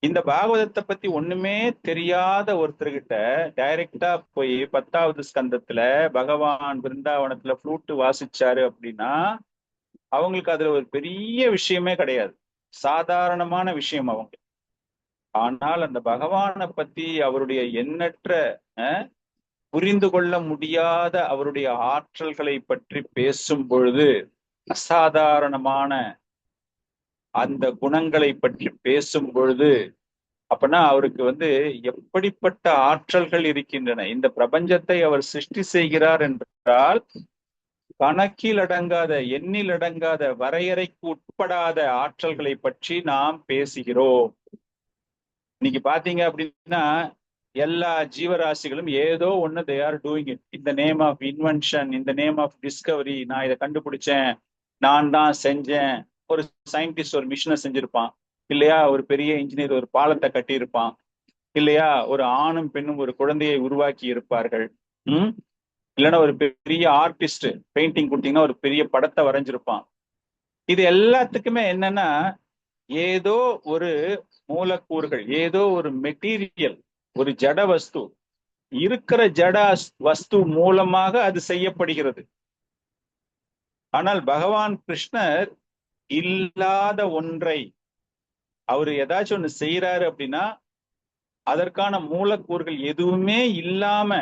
இந்த பாகவதத்தை பத்தி ஒண்ணுமே தெரியாத ஒருத்தர்கிட்ட டைரக்டா போய் 10வது ஸ்கந்தத்துல பகவான் பிருந்தாவனத்துல ஃப்ளூட் வாசிச்சாரு அப்படின்னா அவங்களுக்கு அதுல ஒரு பெரிய விஷயமே கிடையாது, சாதாரணமான விஷயம் அவங்க. ஆனால் அந்த பகவானை பத்தி அவருடைய எண்ணற்ற புரிந்து கொள்ள முடியாத அவருடைய ஆற்றல்களை பற்றி பேசும் பொழுது, அசாதாரணமான அந்த குணங்களை பற்றி பேசும் பொழுது, அப்பனா அவருக்கு எப்படிப்பட்ட ஆற்றல்கள் இருக்கின்றன. இந்த பிரபஞ்சத்தை அவர் சிருஷ்டி செய்கிறார் என்றால் கணக்கில் அடங்காத, எண்ணில் அடங்காத, வரையறைக்கு உட்படாத ஆற்றல்களை பற்றி நாம் பேசுகிறோம். இன்னைக்கு பாத்தீங்க அப்படின்னா எல்லா ஜீவராசிகளும் ஏதோ ஒண்ணு தே ஆர் டூயிங் இட் இந்த நேம் ஆஃப் இன்வென்ஷன், இந்த நேம் ஆஃப் டிஸ்கவரி. நான் இதை கண்டுபிடிச்சேன், நான் தான் செஞ்சேன். ஒரு சயின்டிஸ்ட் ஒரு மிஷினை செஞ்சிருப்பான் இல்லையா, ஒரு பெரிய இன்ஜினியர் ஒரு பாலத்தை கட்டியிருப்பான் இல்லையா, ஒரு ஆணும் பெண்ணும் ஒரு குழந்தையை உருவாக்கி இருப்பார்கள். இல்லைன்னா ஒரு பெரிய ஆர்டிஸ்ட் பெயிண்டிங் கொடுத்தீங்கன்னா ஒரு பெரிய படத்தை வரைஞ்சிருப்பான். இது எல்லாத்துக்குமே என்னன்னா ஏதோ ஒரு மூலக்கூறுகள், ஏதோ ஒரு மெட்டீரியல், ஒரு ஜட வஸ்து, இருக்கிற ஜட வஸ்து மூலமாக அது செய்யப்படுகிறது. ஆனால் பகவான் கிருஷ்ணர் இல்லாத ஒன்றை அவர் ஏதாச்சும் ஒண்ணு செய்யறாரு அப்படின்னா அதற்கான மூலக்கூறுகள் எதுவுமே இல்லாம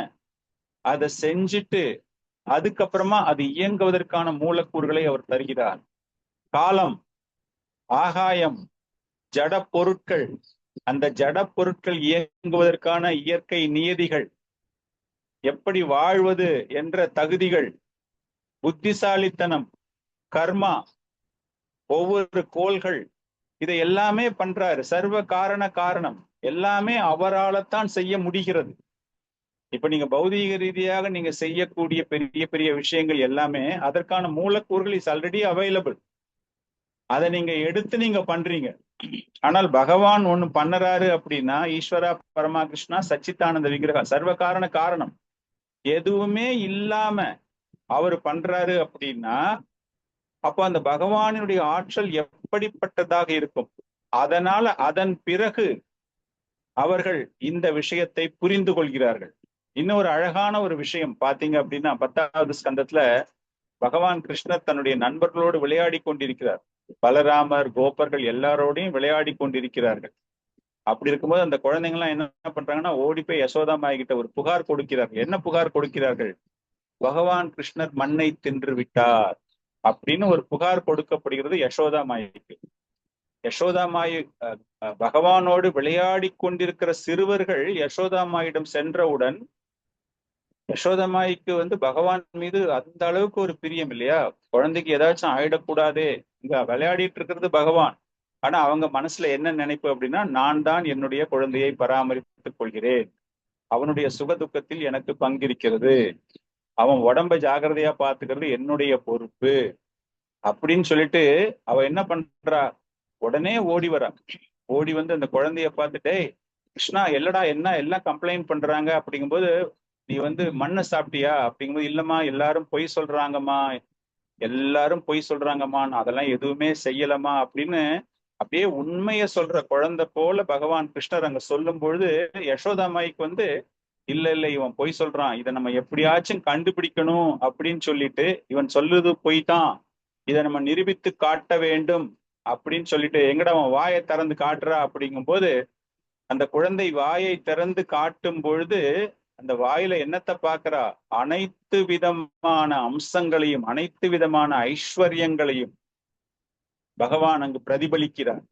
அதை செஞ்சுட்டு அதுக்கப்புறமா அது இயங்குவதற்கான மூலக்கூறுகளை அவர் தருகிறார். காலம், ஆகாயம், ஜட பொருட்கள், அந்த ஜட பொருட்கள் இயங்குவதற்கான இயற்கை நியதிகள், எப்படி வாழ்வது என்ற தகுதிகள், புத்திசாலித்தனம், கர்மா, ஒவ்வொரு கோள்கள், இதை எல்லாமே பண்றாரு. சர்வ காரண காரணம் எல்லாமே அவரால்தான் செய்ய முடிகிறது. இப்ப நீங்க பௌதீக ரீதியாக நீங்க செய்யக்கூடிய பெரிய பெரிய விஷயங்கள் எல்லாமே அதற்கான மூலக்கூறுகள் இஸ் ஆல்ரெடி அவைலபிள். அதை நீங்க எடுத்து நீங்க பண்றீங்க. ஆனால் பகவான் ஒண்ணு பண்ணறாரு அப்படின்னா ஈஸ்வரா பரமா கிருஷ்ணா சச்சித்தானந்த விக்கிரகா சர்வ காரண காரணம் எதுவுமே இல்லாம அவர் பண்றாரு அப்படின்னா அப்ப அந்த பகவானுடைய ஆற்றல் எப்படிப்பட்டதாக இருக்கும். அதனால அதன் பிறகு அவர்கள் இந்த விஷயத்தை புரிந்து கொள்கிறார்கள். இன்னொரு அழகான ஒரு விஷயம் பாத்தீங்க அப்படின்னா 10வது ஸ்கந்தத்துல பகவான் கிருஷ்ணர் தன்னுடைய நண்பர்களோடு விளையாடி கொண்டிருக்கிறார். பலராமர், கோபர்கள் எல்லாரோடையும் விளையாடி கொண்டிருக்கிறார்கள். அப்படி இருக்கும்போது அந்த குழந்தைங்கலாம் என்ன பண்றாங்கன்னா ஓடி போய் யசோதாமாய் கிட்ட ஒரு புகார் கொடுக்கிறார்கள். என்ன புகார் கொடுக்கிறார்கள்? பகவான் கிருஷ்ணர் மண்ணை தின்று விட்டார் அப்படின்னு ஒரு புகார் கொடுக்கப்படுகிறது யசோதாமாய்க்கு. யசோதாமாய் பகவானோடு விளையாடி கொண்டிருக்கிற சிறுவர்கள் யசோதாமாயிடம் சென்றவுடன் யசோதாமாய்க்கு பகவான் மீது அந்த அளவுக்கு ஒரு பிரியம் இல்லையா, குழந்தைக்கு ஏதாச்சும் ஆயிடக்கூடாதே, இங்க விளையாடிட்டு இருக்கிறது பகவான். ஆனா அவங்க மனசுல என்ன நினைப்பு அப்படின்னா நான் தான் என்னுடைய குழந்தையை பராமரித்துக் கொள்கிறேன், அவனுடைய சுக துக்கத்தில் எனக்கு பங்கிருக்கிறது, அவன் உடம்ப ஜாகிரதையா பாத்துக்கிறது என்னுடைய பொறுப்பு அப்படின்னு சொல்லிட்டு அவ என்ன பண்றா, உடனே ஓடி வரா. ஓடி அந்த குழந்தைய பார்த்துட்டே கிருஷ்ணா இல்லடா என்ன எல்லாம் கம்ப்ளைண்ட் பண்றாங்க அப்படிங்கும்போது நீ மண்ணை சாப்பிட்டியா அப்படிங்கும்போது இல்லம்மா எல்லாரும் பொய் சொல்றாங்கம்மா, எல்லாரும் பொய் சொல்றாங்கம்மா, நான் அதெல்லாம் எதுவுமே செய்யலமா அப்படின்னு அப்படியே உண்மைய சொல்ற குழந்தை போல பகவான் கிருஷ்ணர் அங்க சொல்லும் பொழுது யசோதாமாய்க்கு இல்ல இல்ல இவன் பொய் சொல்றான், இதை நம்ம எப்படியாச்சும் கண்டுபிடிக்கணும் அப்படின்னு சொல்லிட்டு இவன் சொல்லுது பொய் தான், இதை நம்ம நிரூபித்து காட்ட வேண்டும் அப்படின்னு சொல்லிட்டு எங்கட அவன் வாயை திறந்து காட்டுறா. அப்படிங்கும் போது அந்த குழந்தை வாயை திறந்து காட்டும் பொழுது அந்த வாயில என்னத்தை பார்க்கிறா, அனைத்து விதமான அம்சங்களையும் அனைத்து விதமான ஐஸ்வர்யங்களையும் பகவான் அங்கு பிரதிபலிக்கிறார்.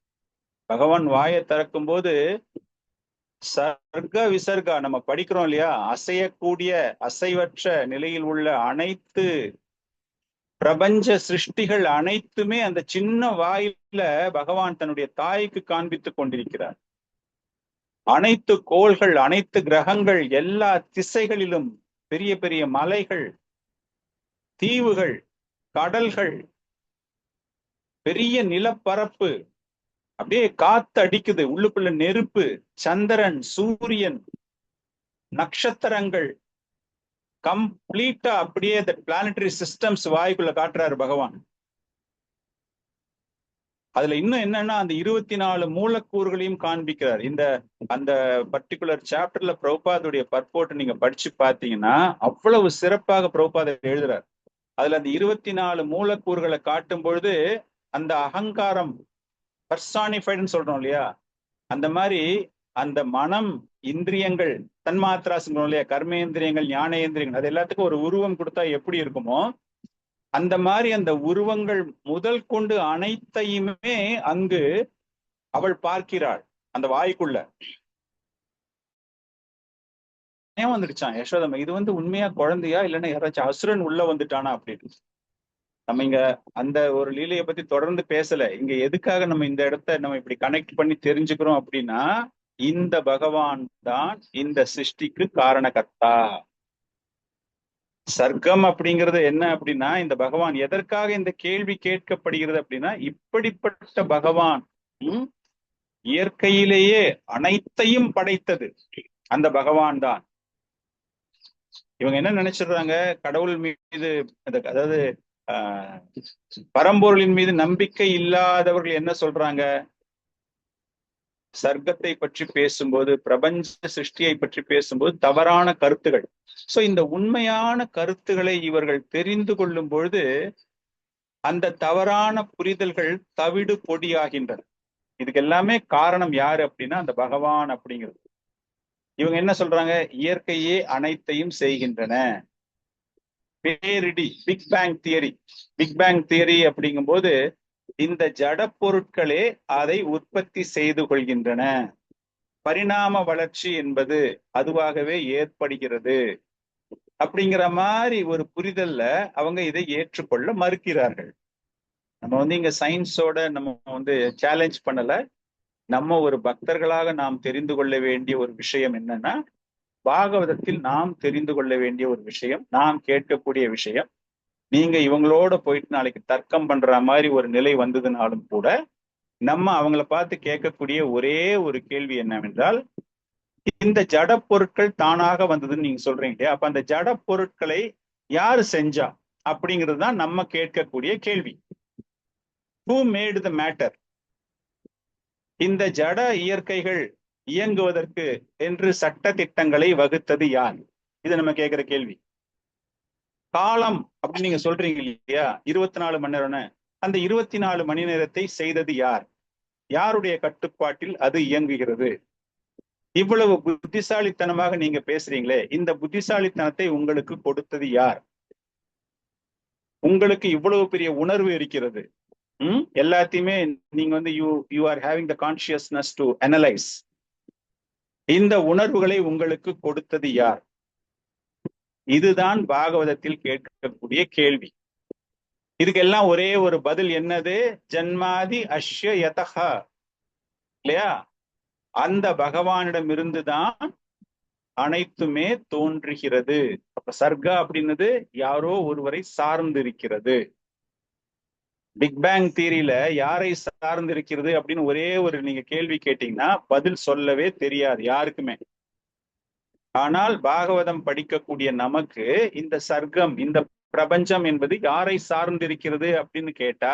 பகவான் வாயை திறக்கும் போது சர்க்க விசர்கா நம்ம படிக்கிறோம் இல்லையா, அசையக்கூடிய அசைவற்ற நிலையில் உள்ள அனைத்து பிரபஞ்ச சிருஷ்டிகள் அனைத்துமே அந்த சின்ன வாயில பகவான் தன்னுடைய தாய்க்கு காண்பித்துக் கொண்டிருக்கிறார். அனைத்து கோள்கள், அனைத்து கிரகங்கள், எல்லா திசைகளிலும் பெரிய பெரிய மலைகள், தீவுகள், கடல்கள், பெரிய நிலப்பரப்பு, அப்படியே காத்து அடிக்குது, உள்ளுக்குள்ள நெருப்பு, சந்திரன், சூரியன், நட்சத்திரங்கள், கம்ப்ளீட்டா அப்படியே இந்த பிளானட்டரி சிஸ்டம்ஸ் வாய்க்குள்ள காட்டுறாரு பகவான். அதுல இன்னும் என்னன்னா அந்த 24 மூலக்கூறுகளையும் காண்பிக்கிறார். இந்த அந்த பர்டிகுலர் சாப்டர்ல பிரபுபாதுடைய பர்போர்ட் நீங்க படிச்சு பார்த்தீங்கன்னா அவ்வளவு சிறப்பாக பிரபுபாத எழுதுறார். அதுல அந்த 24 மூலக்கூறுகளை காட்டும் பொழுது அந்த அகங்காரம் பர்சானிஃபைடுன்னு சொல்றோம் இல்லையா, அந்த மாதிரி அந்த மனம், இந்திரியங்கள், தன்மாத்திரா சொல்றோம் இல்லையா, கர்மேந்திரியங்கள், ஞானேந்திரியங்கள், அது எல்லாத்துக்கும் ஒரு உருவம் கொடுத்தா எப்படி இருக்குமோ அந்த மாதிரி அந்த உருவங்கள் முதல் கொண்டு அனைத்தையுமே அங்கு அவள் பார்க்கிறாள். அந்த வாய்க்குள்ள ஏன் வந்துடுச்சான் யசோதம்மா, இது உண்மையா குழந்தையா இல்லைன்னா யாராச்சும் அசுரன் உள்ள வந்துட்டானா அப்படின்னு. நம்ம இங்க அந்த ஒரு லீலையை பத்தி தொடர்ந்து பேசல. இங்க எதுக்காக நம்ம இந்த இடத்த நம்ம இப்படி கனெக்ட் பண்ணி தெரிஞ்சுக்கிறோம் அப்படின்னா, இந்த பகவான் தான் இந்த சிருஷ்டிக்கு காரணகர்த்தா. சர்க்கம் அப்படிங்கிறது என்ன அப்படின்னா, இந்த பகவான் எதற்காக இந்த கேள்வி கேட்கப்படுகிறது அப்படின்னா, இப்படிப்பட்ட பகவான் இயற்கையிலேயே அனைத்தையும் படைத்தது அந்த பகவான் தான். இவங்க என்ன நினைச்சிடுறாங்க, கடவுள் மீது அதாவது பரம்பொருளின் மீது நம்பிக்கை இல்லாதவர்கள் என்ன சொல்றாங்க, சர்க்கத்தை பற்றி பேசும்போது, பிரபஞ்ச சிருஷ்டியை பற்றி பேசும்போது தவறான கருத்துகள். சோ இந்த உண்மையான கருத்துக்களை இவர்கள் தெரிந்து கொள்ளும் பொழுது அந்த தவறான புரிதல்கள் தவிடு பொடியாகின்றன. இதுக்கு எல்லாமே காரணம் யாரு அப்படின்னா அந்த பகவான் அப்படிங்கிறது. இவங்க என்ன சொல்றாங்க, இயற்கையே அனைத்தையும் செய்கின்றன. பேரிடி big bang theory. Big bang theory அப்படிங்கும் போது இந்த ஜட பொருட்களே அதை உற்பத்தி செய்து கொள்கின்றன. பரிணாம வளர்ச்சி என்பது அதுவாகவே ஏற்படுகிறது அப்படிங்கிற மாதிரி ஒரு புரிதல்ல அவங்க இதை ஏற்றுக்கொள்ள மறுக்கிறார்கள். நம்ம இங்க சயின்ஸோட நம்ம சேலஞ்ச் பண்ணல. நம்ம ஒரு பக்தர்களாக நாம் தெரிந்து கொள்ள வேண்டிய ஒரு விஷயம் என்னன்னா, பாகவதத்தில் நாம் தெரிந்து கொள்ள வேண்டிய ஒரு விஷயம், நாம் கேட்கக்கூடிய விஷயம். நீங்க இவங்களோட போயிட்டு நாளைக்கு தர்க்கம் பண்ற மாதிரி ஒரு நிலை வந்ததுனாலும் கூட நம்ம அவங்கள பார்த்து கேட்கக்கூடிய ஒரே ஒரு கேள்வி என்னவென்றால், இந்த ஜட பொருட்கள் தானாக வந்ததுன்னு நீங்க சொல்றீங்க இல்லையா, அப்ப அந்த ஜட பொருட்களை யாரு செஞ்சா அப்படிங்கிறது தான் நம்ம கேட்கக்கூடிய கேள்வி. Who made the matter? இந்த ஜட இயற்கைகள் இயங்குவதற்கு என்று சட்ட திட்டங்களை வகுத்தது யார்? இது நம்ம கேட்கிற கேள்வி. காலம் அப்படின்னு நீங்க சொல்றீங்க இல்லையா, 24 மணி நேரம்னு, அந்த 24 மணி நேரத்தை செய்தது யார்? யாருடைய கட்டுப்பாட்டில் அது இயங்குகிறது? இவ்வளவு புத்திசாலித்தனமாக நீங்க பேசுறீங்களே, இந்த புத்திசாலித்தனத்தை உங்களுக்கு கொடுத்தது யார்? உங்களுக்கு இவ்வளவு பெரிய உணர்வு இருக்கிறது, எல்லாத்தையுமே நீங்க you are having the consciousness to analyse. இந்த உணர்வுகளை உங்களுக்கு கொடுத்தது யார்? இதுதான் பாகவதத்தில் கேட்கக்கூடிய கேள்வி. இதுக்கெல்லாம் ஒரே ஒரு பதில் என்னது, ஜன்மாதி அஷ்ய யதஹா இல்லையா, அந்த பகவானிடம் இருந்துதான் அனைத்துமே தோன்றுகிறது. அப்ப சர்க்கா அப்படின்னது யாரோ ஒருவரை சார்ந்து இருக்கிறது. பிக் பேங் தியரியில யாரை சார்ந்து இருக்கிறது அப்படின்னு ஒரே ஒரு நீங்க கேள்வி கேட்டீங்கன்னா பதில் சொல்லவே தெரியாது யாருக்குமே. ஆனால் பாகவதம் படிக்கக்கூடிய நமக்கு இந்த சர்க்கம், இந்த பிரபஞ்சம் என்பது யாரை சார்ந்திருக்கிறது அப்படின்னு கேட்டா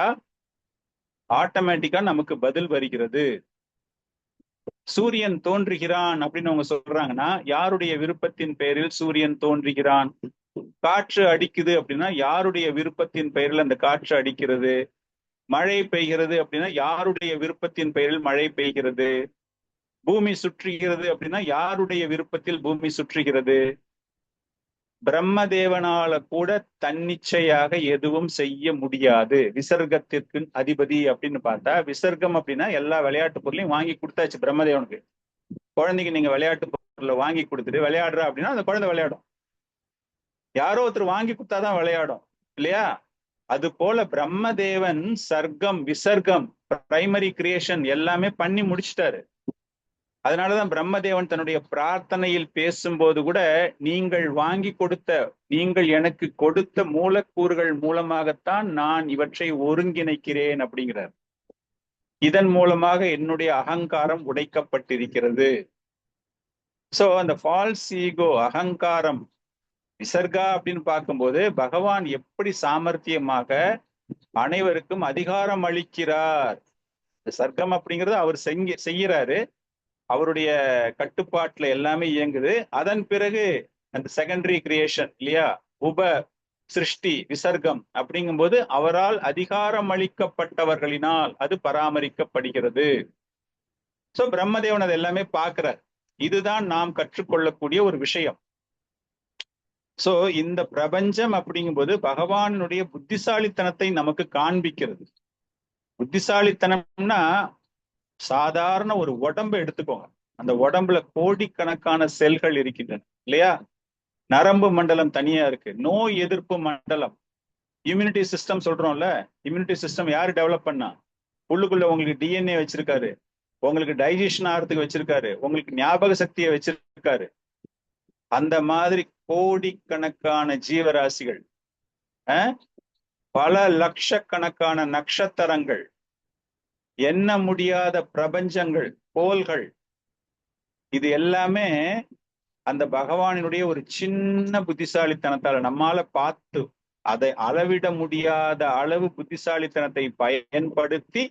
ஆட்டோமேட்டிக்கா நமக்கு பதில் வருகிறது. சூரியன் தோன்றுகிறான் அப்படின்னு அவங்க சொல்றாங்கன்னா யாருடைய விருப்பத்தின் பெயரில் சூரியன் தோன்றுகிறான்? காற்று அடிக்குது அப்படின்னா யாருடைய விருப்பத்தின் பெயரில் அந்த காற்று அடிக்கிறது? மழை பெய்கிறது அப்படின்னா யாருடைய விருப்பத்தின் பெயரில் மழை பெய்கிறது? பூமி சுற்றுகிறது அப்படின்னா யாருடைய விருப்பத்தில் பூமி சுற்றுகிறது? பிரம்மதேவனால கூட தன்னிச்சையாக எதுவும் செய்ய முடியாது. விசர்க்கத்திற்கு அதிபதி அப்படின்னு பார்த்தா, விசர்க்கம் அப்படின்னா எல்லா விளையாட்டு பொருளையும் வாங்கி கொடுத்தாச்சு பிரம்மதேவனுக்கு. குழந்தைக்கு நீங்க விளையாட்டு பொருளை வாங்கி கொடுத்துட்டு விளையாடுற அப்படின்னா அந்த குழந்தை விளையாடும். யாரோ ஒருத்தர் வாங்கி கொடுத்தாதான் விளையாடும் இல்லையா? அது போல பிரம்மதேவன் சர்க்கம், விசர்க்கம், பிரைமரி கிரியேஷன் எல்லாமே பண்ணி முடிச்சிட்டாரு. அதனாலதான் பிரம்மதேவன் தன்னுடைய பிரார்த்தனையில் பேசும்போது கூட, நீங்கள் வாங்கி கொடுத்த, நீங்கள் எனக்கு கொடுத்த மூலக்கூறுகள் மூலமாகத்தான் நான் இவற்றை ஒருங்கிணைக்கிறேன் அப்படிங்கிறார். இதன் மூலமாக என்னுடைய அகங்காரம் உடைக்கப்பட்டிருக்கிறது. சோ அந்த ஃபால்ஸ் ஈகோ, அகங்காரம், விசர்கா அப்படின்னு பார்க்கும்போது பகவான் எப்படி சாமர்த்தியமாக அனைவருக்கும் அதிகாரம் அளிக்கிறார். சர்க்கம் அப்படிங்கிறது அவர் செய்யறாரு, அவருடைய கட்டுப்பாட்டுல எல்லாமே இயங்குது. அதன் பிறகு அந்த செகண்டரி கிரியேஷன் இல்லையா, உப சிருஷ்டி விசர்க்கம் அப்படிங்கும்போது அவரால் அதிகாரம் அளிக்கப்பட்டவர்களினால் அது பராமரிக்கப்படுகிறது. சோ பிரம்மதேவன் அது எல்லாமே பார்க்கிறார். இதுதான் நாம் கற்றுக்கொள்ளக்கூடிய ஒரு விஷயம். சோ இந்த பிரபஞ்சம் அப்படிங்கும்போது பகவானுடைய புத்திசாலித்தனத்தை நமக்கு காண்பிக்கிறது. புத்திசாலித்தனம்னா சாதாரண ஒரு உடம்பை எடுத்துக்கோங்க. அந்த உடம்புல கோடிக்கணக்கான செல்கள் இருக்கின்றன இல்லையா. நரம்பு மண்டலம் தனியா இருக்கு, நோய் எதிர்ப்பு மண்டலம், இம்யூனிட்டி சிஸ்டம் சொல்றோம்ல. இம்யூனிட்டி சிஸ்டம் யாரு டெவலப் பண்ணா? உள்ளுக்குள்ள உங்களுக்கு டிஎன்ஏ வச்சிருக்காரு, உங்களுக்கு டைஜஷன் ஆகிறதுக்கு வச்சிருக்காரு, உங்களுக்கு ஞாபக சக்தியை வச்சிருக்காரு. அந்த மாதிரி கோடிக்கணக்கான ஜீவராசிகள், பல லட்சக்கணக்கான நட்சத்திரங்கள், எண்ண முடியாத பிரபஞ்சங்கள், கோள்கள், இது எல்லாமே அந்த பகவானினுடைய ஒரு சின்ன புத்திசாலித்தனத்தால நம்மால பார்த்து அதை அளவிட முடியாத அளவு புத்திசாலித்தனத்தை பயன்படுத்தி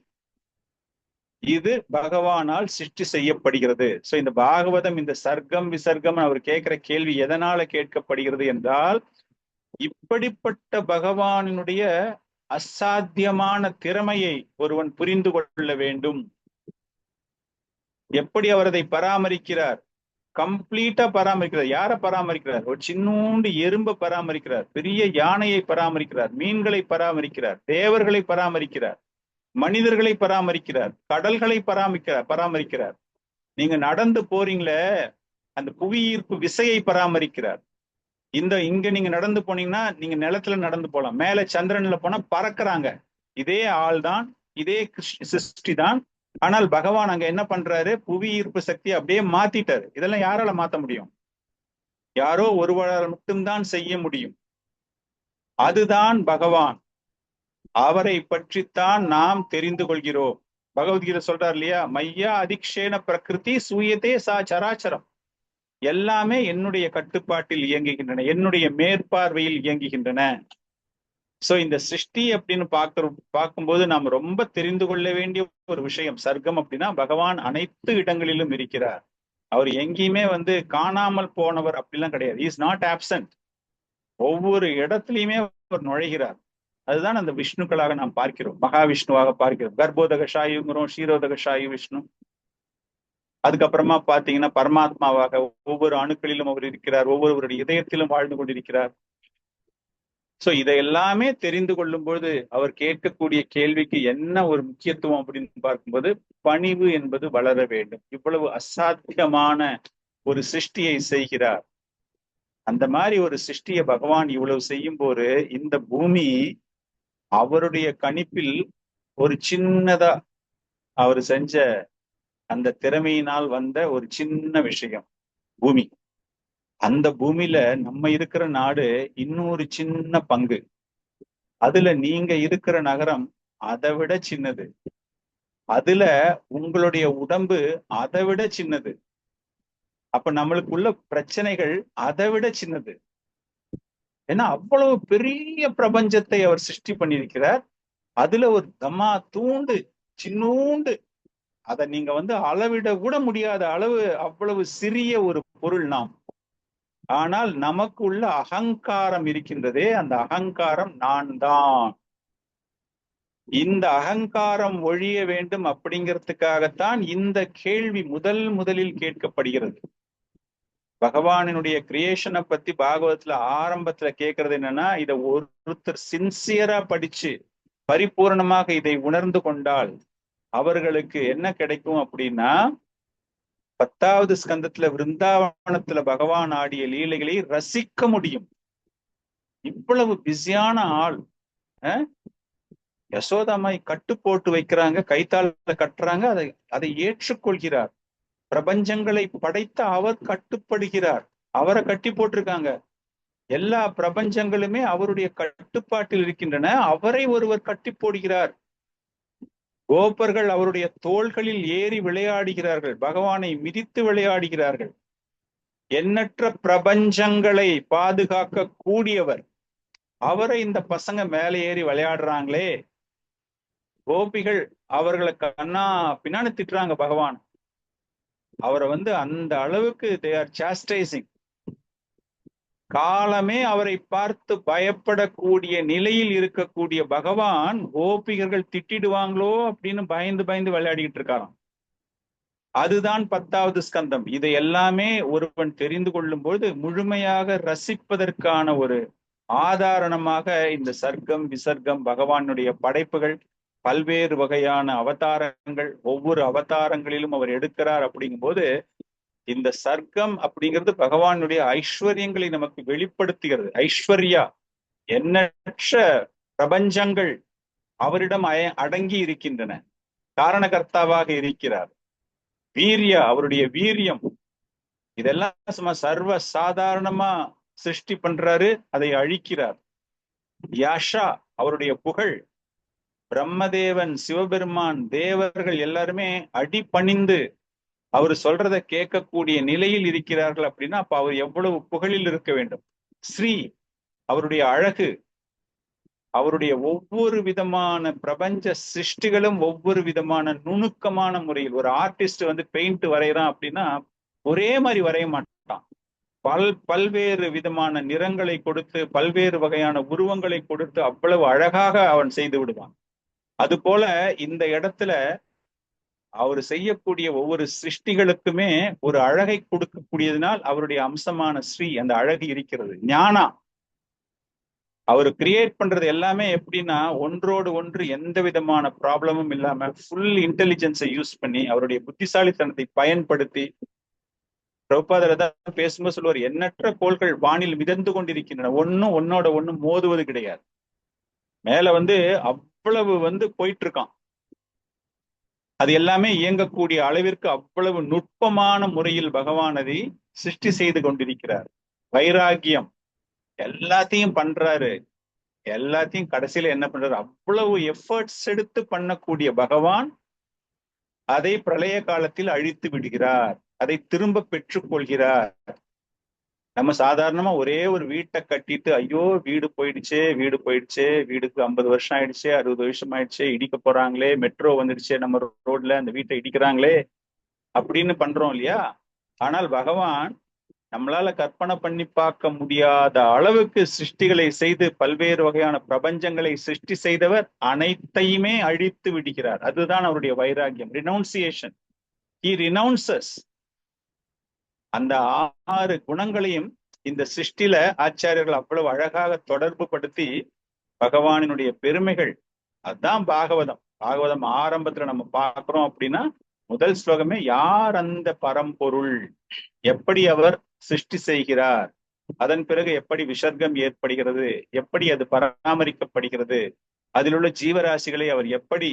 இது பகவானால் சிருஷ்டி செய்யப்படுகிறது. சோ இந்த பாகவதம், இந்த சர்க்கம் விசர்க்கம் அவர் கேட்கிற கேள்வி எதனால கேட்கப்படுகிறது என்றால், இப்படிப்பட்ட பகவானினுடைய அசாத்தியமான திறமையை ஒருவன் புரிந்து கொள்ள வேண்டும். எப்படி அவர் அதை பராமரிக்கிறார், கம்ப்ளீட்டா பராமரிக்கிறார். யாரை பராமரிக்கிறார்? ஒரு சின்னூண்டு எறும்பை பராமரிக்கிறார், பெரிய யானையை பராமரிக்கிறார், மீன்களை பராமரிக்கிறார், தேவர்களை பராமரிக்கிறார், மனிதர்களை பராமரிக்கிறார், கடல்களை பராமரிக்கிறார். நீங்க நடந்து போறீங்களே, அந்த புவியீர்ப்பு விசையை பராமரிக்கிறார். இங்க நீங்க நடந்து போனீங்கன்னா நீங்க நிலத்துல நடந்து போலாம், மேல சந்திரன்ல போனா பறக்குறாங்க. இதே ஆள் தான், இதே சிருஷ்டி தான். ஆனால் பகவான் அங்க என்ன பண்றாரு? புவி ஈர்ப்பு சக்தியை அப்படியே மாத்திட்டாரு. இதெல்லாம் யாரால மாத்த முடியும்? யாரோ ஒருவரால் மட்டும்தான் செய்ய முடியும். அதுதான் பகவான். அவரை பற்றித்தான் நாம் தெரிந்து கொள்கிறோம். பகவத்கீதை சொல்றார் இல்லையா, மையா அதிக்ஷேன பிரகிருதி சூயத்தே சா சராச்சரம். எல்லாமே என்னுடைய கட்டுப்பாட்டில் இயங்குகின்றன, என்னுடைய மேற்பார்வையில் இயங்குகின்றன. சோ இந்த சிருஷ்டி அப்படின்னு பார்க்கும்போது நாம் ரொம்ப தெரிந்து கொள்ள வேண்டிய ஒரு விஷயம், சர்க்கம் அப்படின்னா பகவான் அனைத்து இடங்களிலும் இருக்கிறார். அவர் எங்கேயுமே காணாமல் போனவர் அப்படிலாம் கிடையாது. Is not absent. ஒவ்வொரு இடத்துலையுமே அவர் நுழைகிறார். அதுதான் அந்த விஷ்ணுக்களாக நாம் பார்க்கிறோம், மகாவிஷ்ணுவாக பார்க்கிறோம். கர்ப்போதக சாயுங்கிறோம், ஷீரோதக சாயு விஷ்ணு. அதுக்கப்புறமா பாத்தீங்கன்னா பரமாத்மாவாக ஒவ்வொரு அணுக்களிலும் அவர் இருக்கிறார், ஒவ்வொருவருடைய இதயத்திலும் வாழ்ந்து கொண்டிருக்கிறார். சோ இதை எல்லாமே தெரிந்து கொள்ளும்போது அவர் கேட்கக்கூடிய கேள்விக்கு என்ன ஒரு முக்கியத்துவம் அப்படின்னு பார்க்கும்போது, பணிவு என்பது வளர வேண்டும். இவ்வளவு அசாத்தியமான ஒரு சிருஷ்டியை செய்கிறார். அந்த மாதிரி ஒரு சிருஷ்டியை பகவான் இவ்வளவு செய்யும் போது, இந்த பூமி அவருடைய கணிப்பில் ஒரு சின்னதா அவர் செஞ்ச அந்த திறமையினால் வந்த ஒரு சின்ன விஷயம் பூமி. அந்த பூமியில நம்ம இருக்கிற நாடு இன்னொரு சின்ன பங்கு, அதுல நீங்க இருக்கிற நகரம் அதை விட சின்னது, அதுல உங்களுடைய உடம்பு அதை விட சின்னது. அப்ப நம்மளுக்குள்ள பிரச்சனைகள் அதை விட சின்னது. ஏன்னா அவ்வளவு பெரிய பிரபஞ்சத்தை அவர் சிருஷ்டி பண்ணியிருக்கிறார். அதுல ஒரு தம்மா தூண்டு சின்னூண்டு, அதை நீங்க அளவிட கூட முடியாத அளவு அவ்வளவு சிறிய ஒரு பொருள் நாம். ஆனால் நமக்கு உள்ள அகங்காரம் இருக்கின்றதே, அந்த அகங்காரம் நான் தான். இந்த அகங்காரம் ஒழிய வேண்டும் அப்படிங்கிறதுக்காகத்தான் இந்த கேள்வி முதலில் கேட்கப்படுகிறது. பகவானினுடைய கிரியேஷனை பத்தி பாகவதத்துல ஆரம்பத்துல கேட்கறது என்னன்னா, இதை ஒருத்தர் சின்சியரா படிச்சு பரிபூர்ணமாக இதை உணர்ந்து கொண்டால் அவர்களுக்கு என்ன கிடைக்கும் அப்படின்னா, 10வது ஸ்கந்தத்துல விருந்தாவனத்துல பகவான் ஆடிய லீலைகளை ரசிக்க முடியும். இவ்வளவு பிஸியான ஆள், யசோதாமாய் கட்டு போட்டு வைக்கிறாங்க, கைத்தால கட்டுறாங்க, அதை ஏற்றுக்கொள்கிறார். பிரபஞ்சங்களை படைத்த அவர் கட்டுப்படுகிறார், அவரை கட்டி போட்டிருக்காங்க. எல்லா பிரபஞ்சங்களுமே அவருடைய கட்டுப்பாட்டில் இருக்கின்றன, அவரை ஒருவர் கட்டி போடுகிறார். கோபர்கள் அவருடைய தோள்களில் ஏறி விளையாடுகிறார்கள், பகவானை மிதித்து விளையாடுகிறார்கள். எண்ணற்ற பிரபஞ்சங்களை பாதுகாக்க கூடியவர், அவரை இந்த பசங்க மேலே ஏறி விளையாடுறாங்களே, கோபிகள் அவர்களை கண்ணா பின்னான்னு திட்டுறாங்க பகவான். அவரை அந்த அளவுக்கு தே ஆர் சாஸ்டைசிங். காலமே அவரை பார்த்து பயப்படக்கூடிய நிலையில் இருக்கக்கூடிய பகவான் கோபிகர்கள் திட்டிடுவாங்களோ அப்படின்னு பயந்து பயந்து விளையாடிட்டு இருக்காராம். அதுதான் 10வது ஸ்கந்தம். இதை எல்லாமே ஒருவன் தெரிந்து கொள்ளும் போது முழுமையாக ரசிப்பதற்கான ஒரு ஆதாரணமாக இந்த சர்க்கம் விசர்க்கம் பகவானுடைய படைப்புகள், பல்வேறு வகையான அவதாரங்கள், ஒவ்வொரு அவதாரங்களிலும் அவர் எடுக்கிறார். அப்படிங்கும் போது இந்த சர்க்கம் அப்படிங்கிறது பகவானுடைய ஐஸ்வர்யங்களை நமக்கு வெளிப்படுத்துகிறது. ஐஸ்வர்யா, எண்ணற்ற பிரபஞ்சங்கள் அவரிடம் அடங்கி இருக்கின்றன. காரணகர்த்தாவாக இருக்கிறார். வீரியா, அவருடைய வீரியம், இதெல்லாம் சும்மா சர்வ சாதாரணமா சிருஷ்டி பண்றாரு, அதை அழிக்கிறார். யாஷா, அவருடைய புகழ், பிரம்மதேவன், சிவபெருமான், தேவர்கள் எல்லாருமே அடிபணிந்து அவர் சொல்றதை கேட்கக்கூடிய நிலையில் இருக்கிறார்கள். அப்படின்னா அப்ப அவர் எவ்வளவு புகழில் இருக்க வேண்டும். ஸ்ரீ, அவருடைய அழகு, அவருடைய ஒவ்வொரு விதமான பிரபஞ்ச சிருஷ்டிகளும் ஒவ்வொரு விதமான நுணுக்கமான முறையில். ஒரு ஆர்டிஸ்ட் பெயிண்ட் வரைகிறான் அப்படின்னா ஒரே மாதிரி வரைய மாட்டான். பல்வேறு விதமான நிறங்களை கொடுத்து பல்வேறு வகையான உருவங்களை கொடுத்து அவ்வளவு அழகாக அவன் செய்து விடுவான். அது போல இந்த இடத்துல அவர் செய்யக்கூடிய ஒவ்வொரு சிருஷ்டிகளுக்குமே ஒரு அழகை கொடுக்கக்கூடியதுனால் அவருடைய அம்சமான ஸ்ரீ, அந்த அழகு இருக்கிறது. ஞானா, அவர் கிரியேட் பண்றது எல்லாமே எப்படின்னா ஒன்றோடு ஒன்று எந்த விதமான ப்ராப்ளமும் இல்லாம ஃபுல் இன்டெலிஜென்ஸை யூஸ் பண்ணி அவருடைய புத்திசாலித்தனத்தை பயன்படுத்தி, பிரபுபாதர் தான் பேசும்போது சொல்லுவார், எண்ணற்ற கோள்கள் வானில் மிதந்து கொண்டிருக்கின்றன, ஒன்னும் ஒன்னோட ஒண்ணு மோதுவது கிடையாது. மேல அவ்வளவு போயிட்டு இருக்கான். அது எல்லாமே இயங்கக்கூடிய அளவிற்கு அவ்வளவு நுட்பமான முறையில் பகவான் அதை சிருஷ்டி செய்து கொண்டிருக்கிறார். வைராகியம், எல்லாத்தையும் பண்றாரு. எல்லாத்தையும் கடைசியில என்ன பண்றாரு, அவ்வளவு எஃபர்ட்ஸ் எடுத்து பண்ணக்கூடிய பகவான் அதை பிரளய காலத்தில் அழித்து விடுகிறார். அதை திரும்ப பெற்றுக் கொள்கிறார். நம்ம சாதாரணமா ஒரே ஒரு வீட்டை கட்டிட்டு ஐயோ வீடு போயிடுச்சே, வீடுக்கு 50 வருஷம் ஆயிடுச்சே, 60 வருஷம் ஆயிடுச்சே, இடிக்க போறாங்களே, மெட்ரோ வந்துடுச்சே நம்ம ரோட்ல, அந்த வீட்டை இடிக்கிறாங்களே அப்படின்னு பண்றோம் இல்லையா? ஆனால் பகவான் நம்மளால கற்பனை பண்ணி பார்க்க முடியாத அளவுக்கு சிருஷ்டிகளை செய்து பல்வேறு வகையான பிரபஞ்சங்களை சிருஷ்டி செய்தவர் அனைத்தையுமே அழித்து விடுகிறார். அதுதான் அவருடைய வைராகியம், ரினவுன்சியேஷன். ஹி ரினவுன்சஸ். அந்த 6 குணங்களையும் இந்த சிருஷ்டில ஆச்சாரியர்கள் அவ்வளவு அழகாக தொடர்பு படுத்தி பகவானினுடைய பெருமைகள், அதுதான் பாகவதம். பாகவதம் ஆரம்பத்துல நம்ம பார்க்கிறோம் அப்படின்னா முதல் ஸ்லோகமே யார் அந்த பரம்பொருள், எப்படி அவர் சிருஷ்டி செய்கிறார், அதன் பிறகு எப்படி விசர்க்கம் ஏற்படுகிறது, எப்படி அது பராமரிக்கப்படுகிறது, அதில் உள்ள ஜீவராசிகளை அவர் எப்படி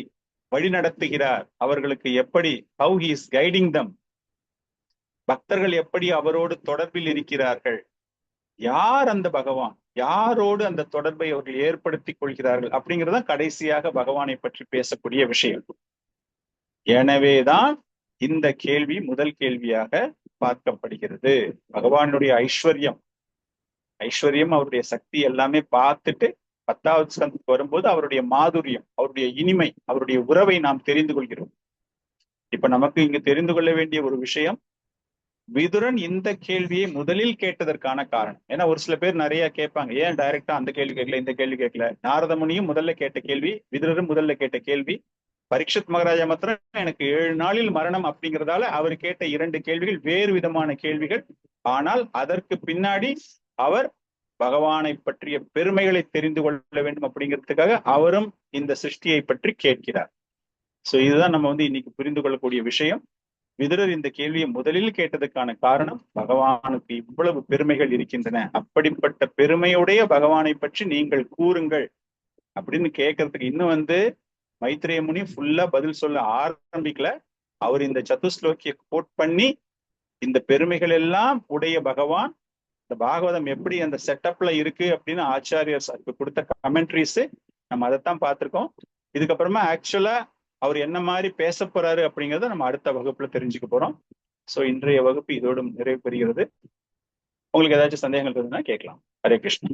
வழிநடத்துகிறார், அவர்களுக்கு எப்படி, ஹவு ஹி இஸ் கைடிங் தம், பக்தர்கள் எப்படி அவரோடு தொடர்பில் இருக்கிறார்கள், யார் அந்த பகவான், யாரோடு அந்த தொடர்பை அவர்கள் ஏற்படுத்திக் கொள்கிறார்கள் அப்படிங்கிறதான் கடைசியாக பகவானை பற்றி பேசக்கூடிய விஷயம். எனவேதான் இந்த கேள்வி முதல் கேள்வியாக பார்க்கப்படுகிறது. பகவானுடைய ஐஸ்வர்யம் அவருடைய சக்தி எல்லாமே பார்த்துட்டு 10வது ஸ்கந்தத்துக்கு வரும்போது அவருடைய மாதுரியம், அவருடைய இனிமை, அவருடைய உறவை நாம் தெரிந்து கொள்கிறோம். இப்ப நமக்கு இங்கு தெரிந்து கொள்ள வேண்டிய ஒரு விஷயம், விதுரன் இந்த கேள்வியை முதலில் கேட்டதற்கான காரணம். ஏன்னா ஒரு சில பேர் நிறைய கேட்பாங்க, ஏன் டைரக்டா அந்த கேள்வி கேட்கல, இந்த கேள்வி கேட்கல. நாரத முனியும் முதல்ல கேட்ட கேள்வி, விதுரரும் முதல்ல கேட்ட கேள்வி. பரீட்சித் மகாராஜா மாத்திரம் எனக்கு 7 நாளில் மரணம் அப்படிங்கிறதால அவர் கேட்ட 2 கேள்விகள் வேறு விதமான கேள்விகள். ஆனால் அதற்கு பின்னாடி அவர் பகவானை பற்றிய பெருமைகளை தெரிந்து கொள்ள வேண்டும் அப்படிங்கிறதுக்காக அவரும் இந்த சிருஷ்டியை பற்றி கேட்கிறார். சோ இதுதான் நம்ம இன்னைக்கு புரிந்து கொள்ளக்கூடிய விஷயம். விதுரர் இந்த கேள்வியை முதலில் கேட்டதுக்கான காரணம், பகவானுக்கு இவ்வளவு பெருமைகள் இருக்கின்றன, அப்படிப்பட்ட பெருமையுடைய பகவானை பற்றி நீங்கள் கூறுங்கள் அப்படின்னு கேட்கறதுக்கு இன்னும் மைத்ரேய முனி ஃபுல்லா பதில் சொல்ல ஆரம்பிக்கல. அவர் இந்த சதுஸ்லோக்கிய கோட் பண்ணி இந்த பெருமைகள் எல்லாம் உடைய பகவான், இந்த பாகவதம் எப்படி அந்த செட்டப்ல இருக்கு அப்படின்னு ஆச்சாரியர் கொடுத்த கமெண்ட்ரிஸ் நம்ம அதைத்தான் பார்த்திருக்கோம். இதுக்கப்புறமா ஆக்சுவலா அவர் என்ன மாதிரி பேச போறாரு அப்படிங்கிறத நம்ம அடுத்த வகுப்புல தெரிஞ்சுக்க போறோம். சோ இன்றைய வகுப்பு இதோடு நிறைவு பெறுகிறது. உங்களுக்கு ஏதாச்சும் சந்தேகங்கள் இருந்ததுன்னா கேட்கலாம். ஹரே கிருஷ்ணா.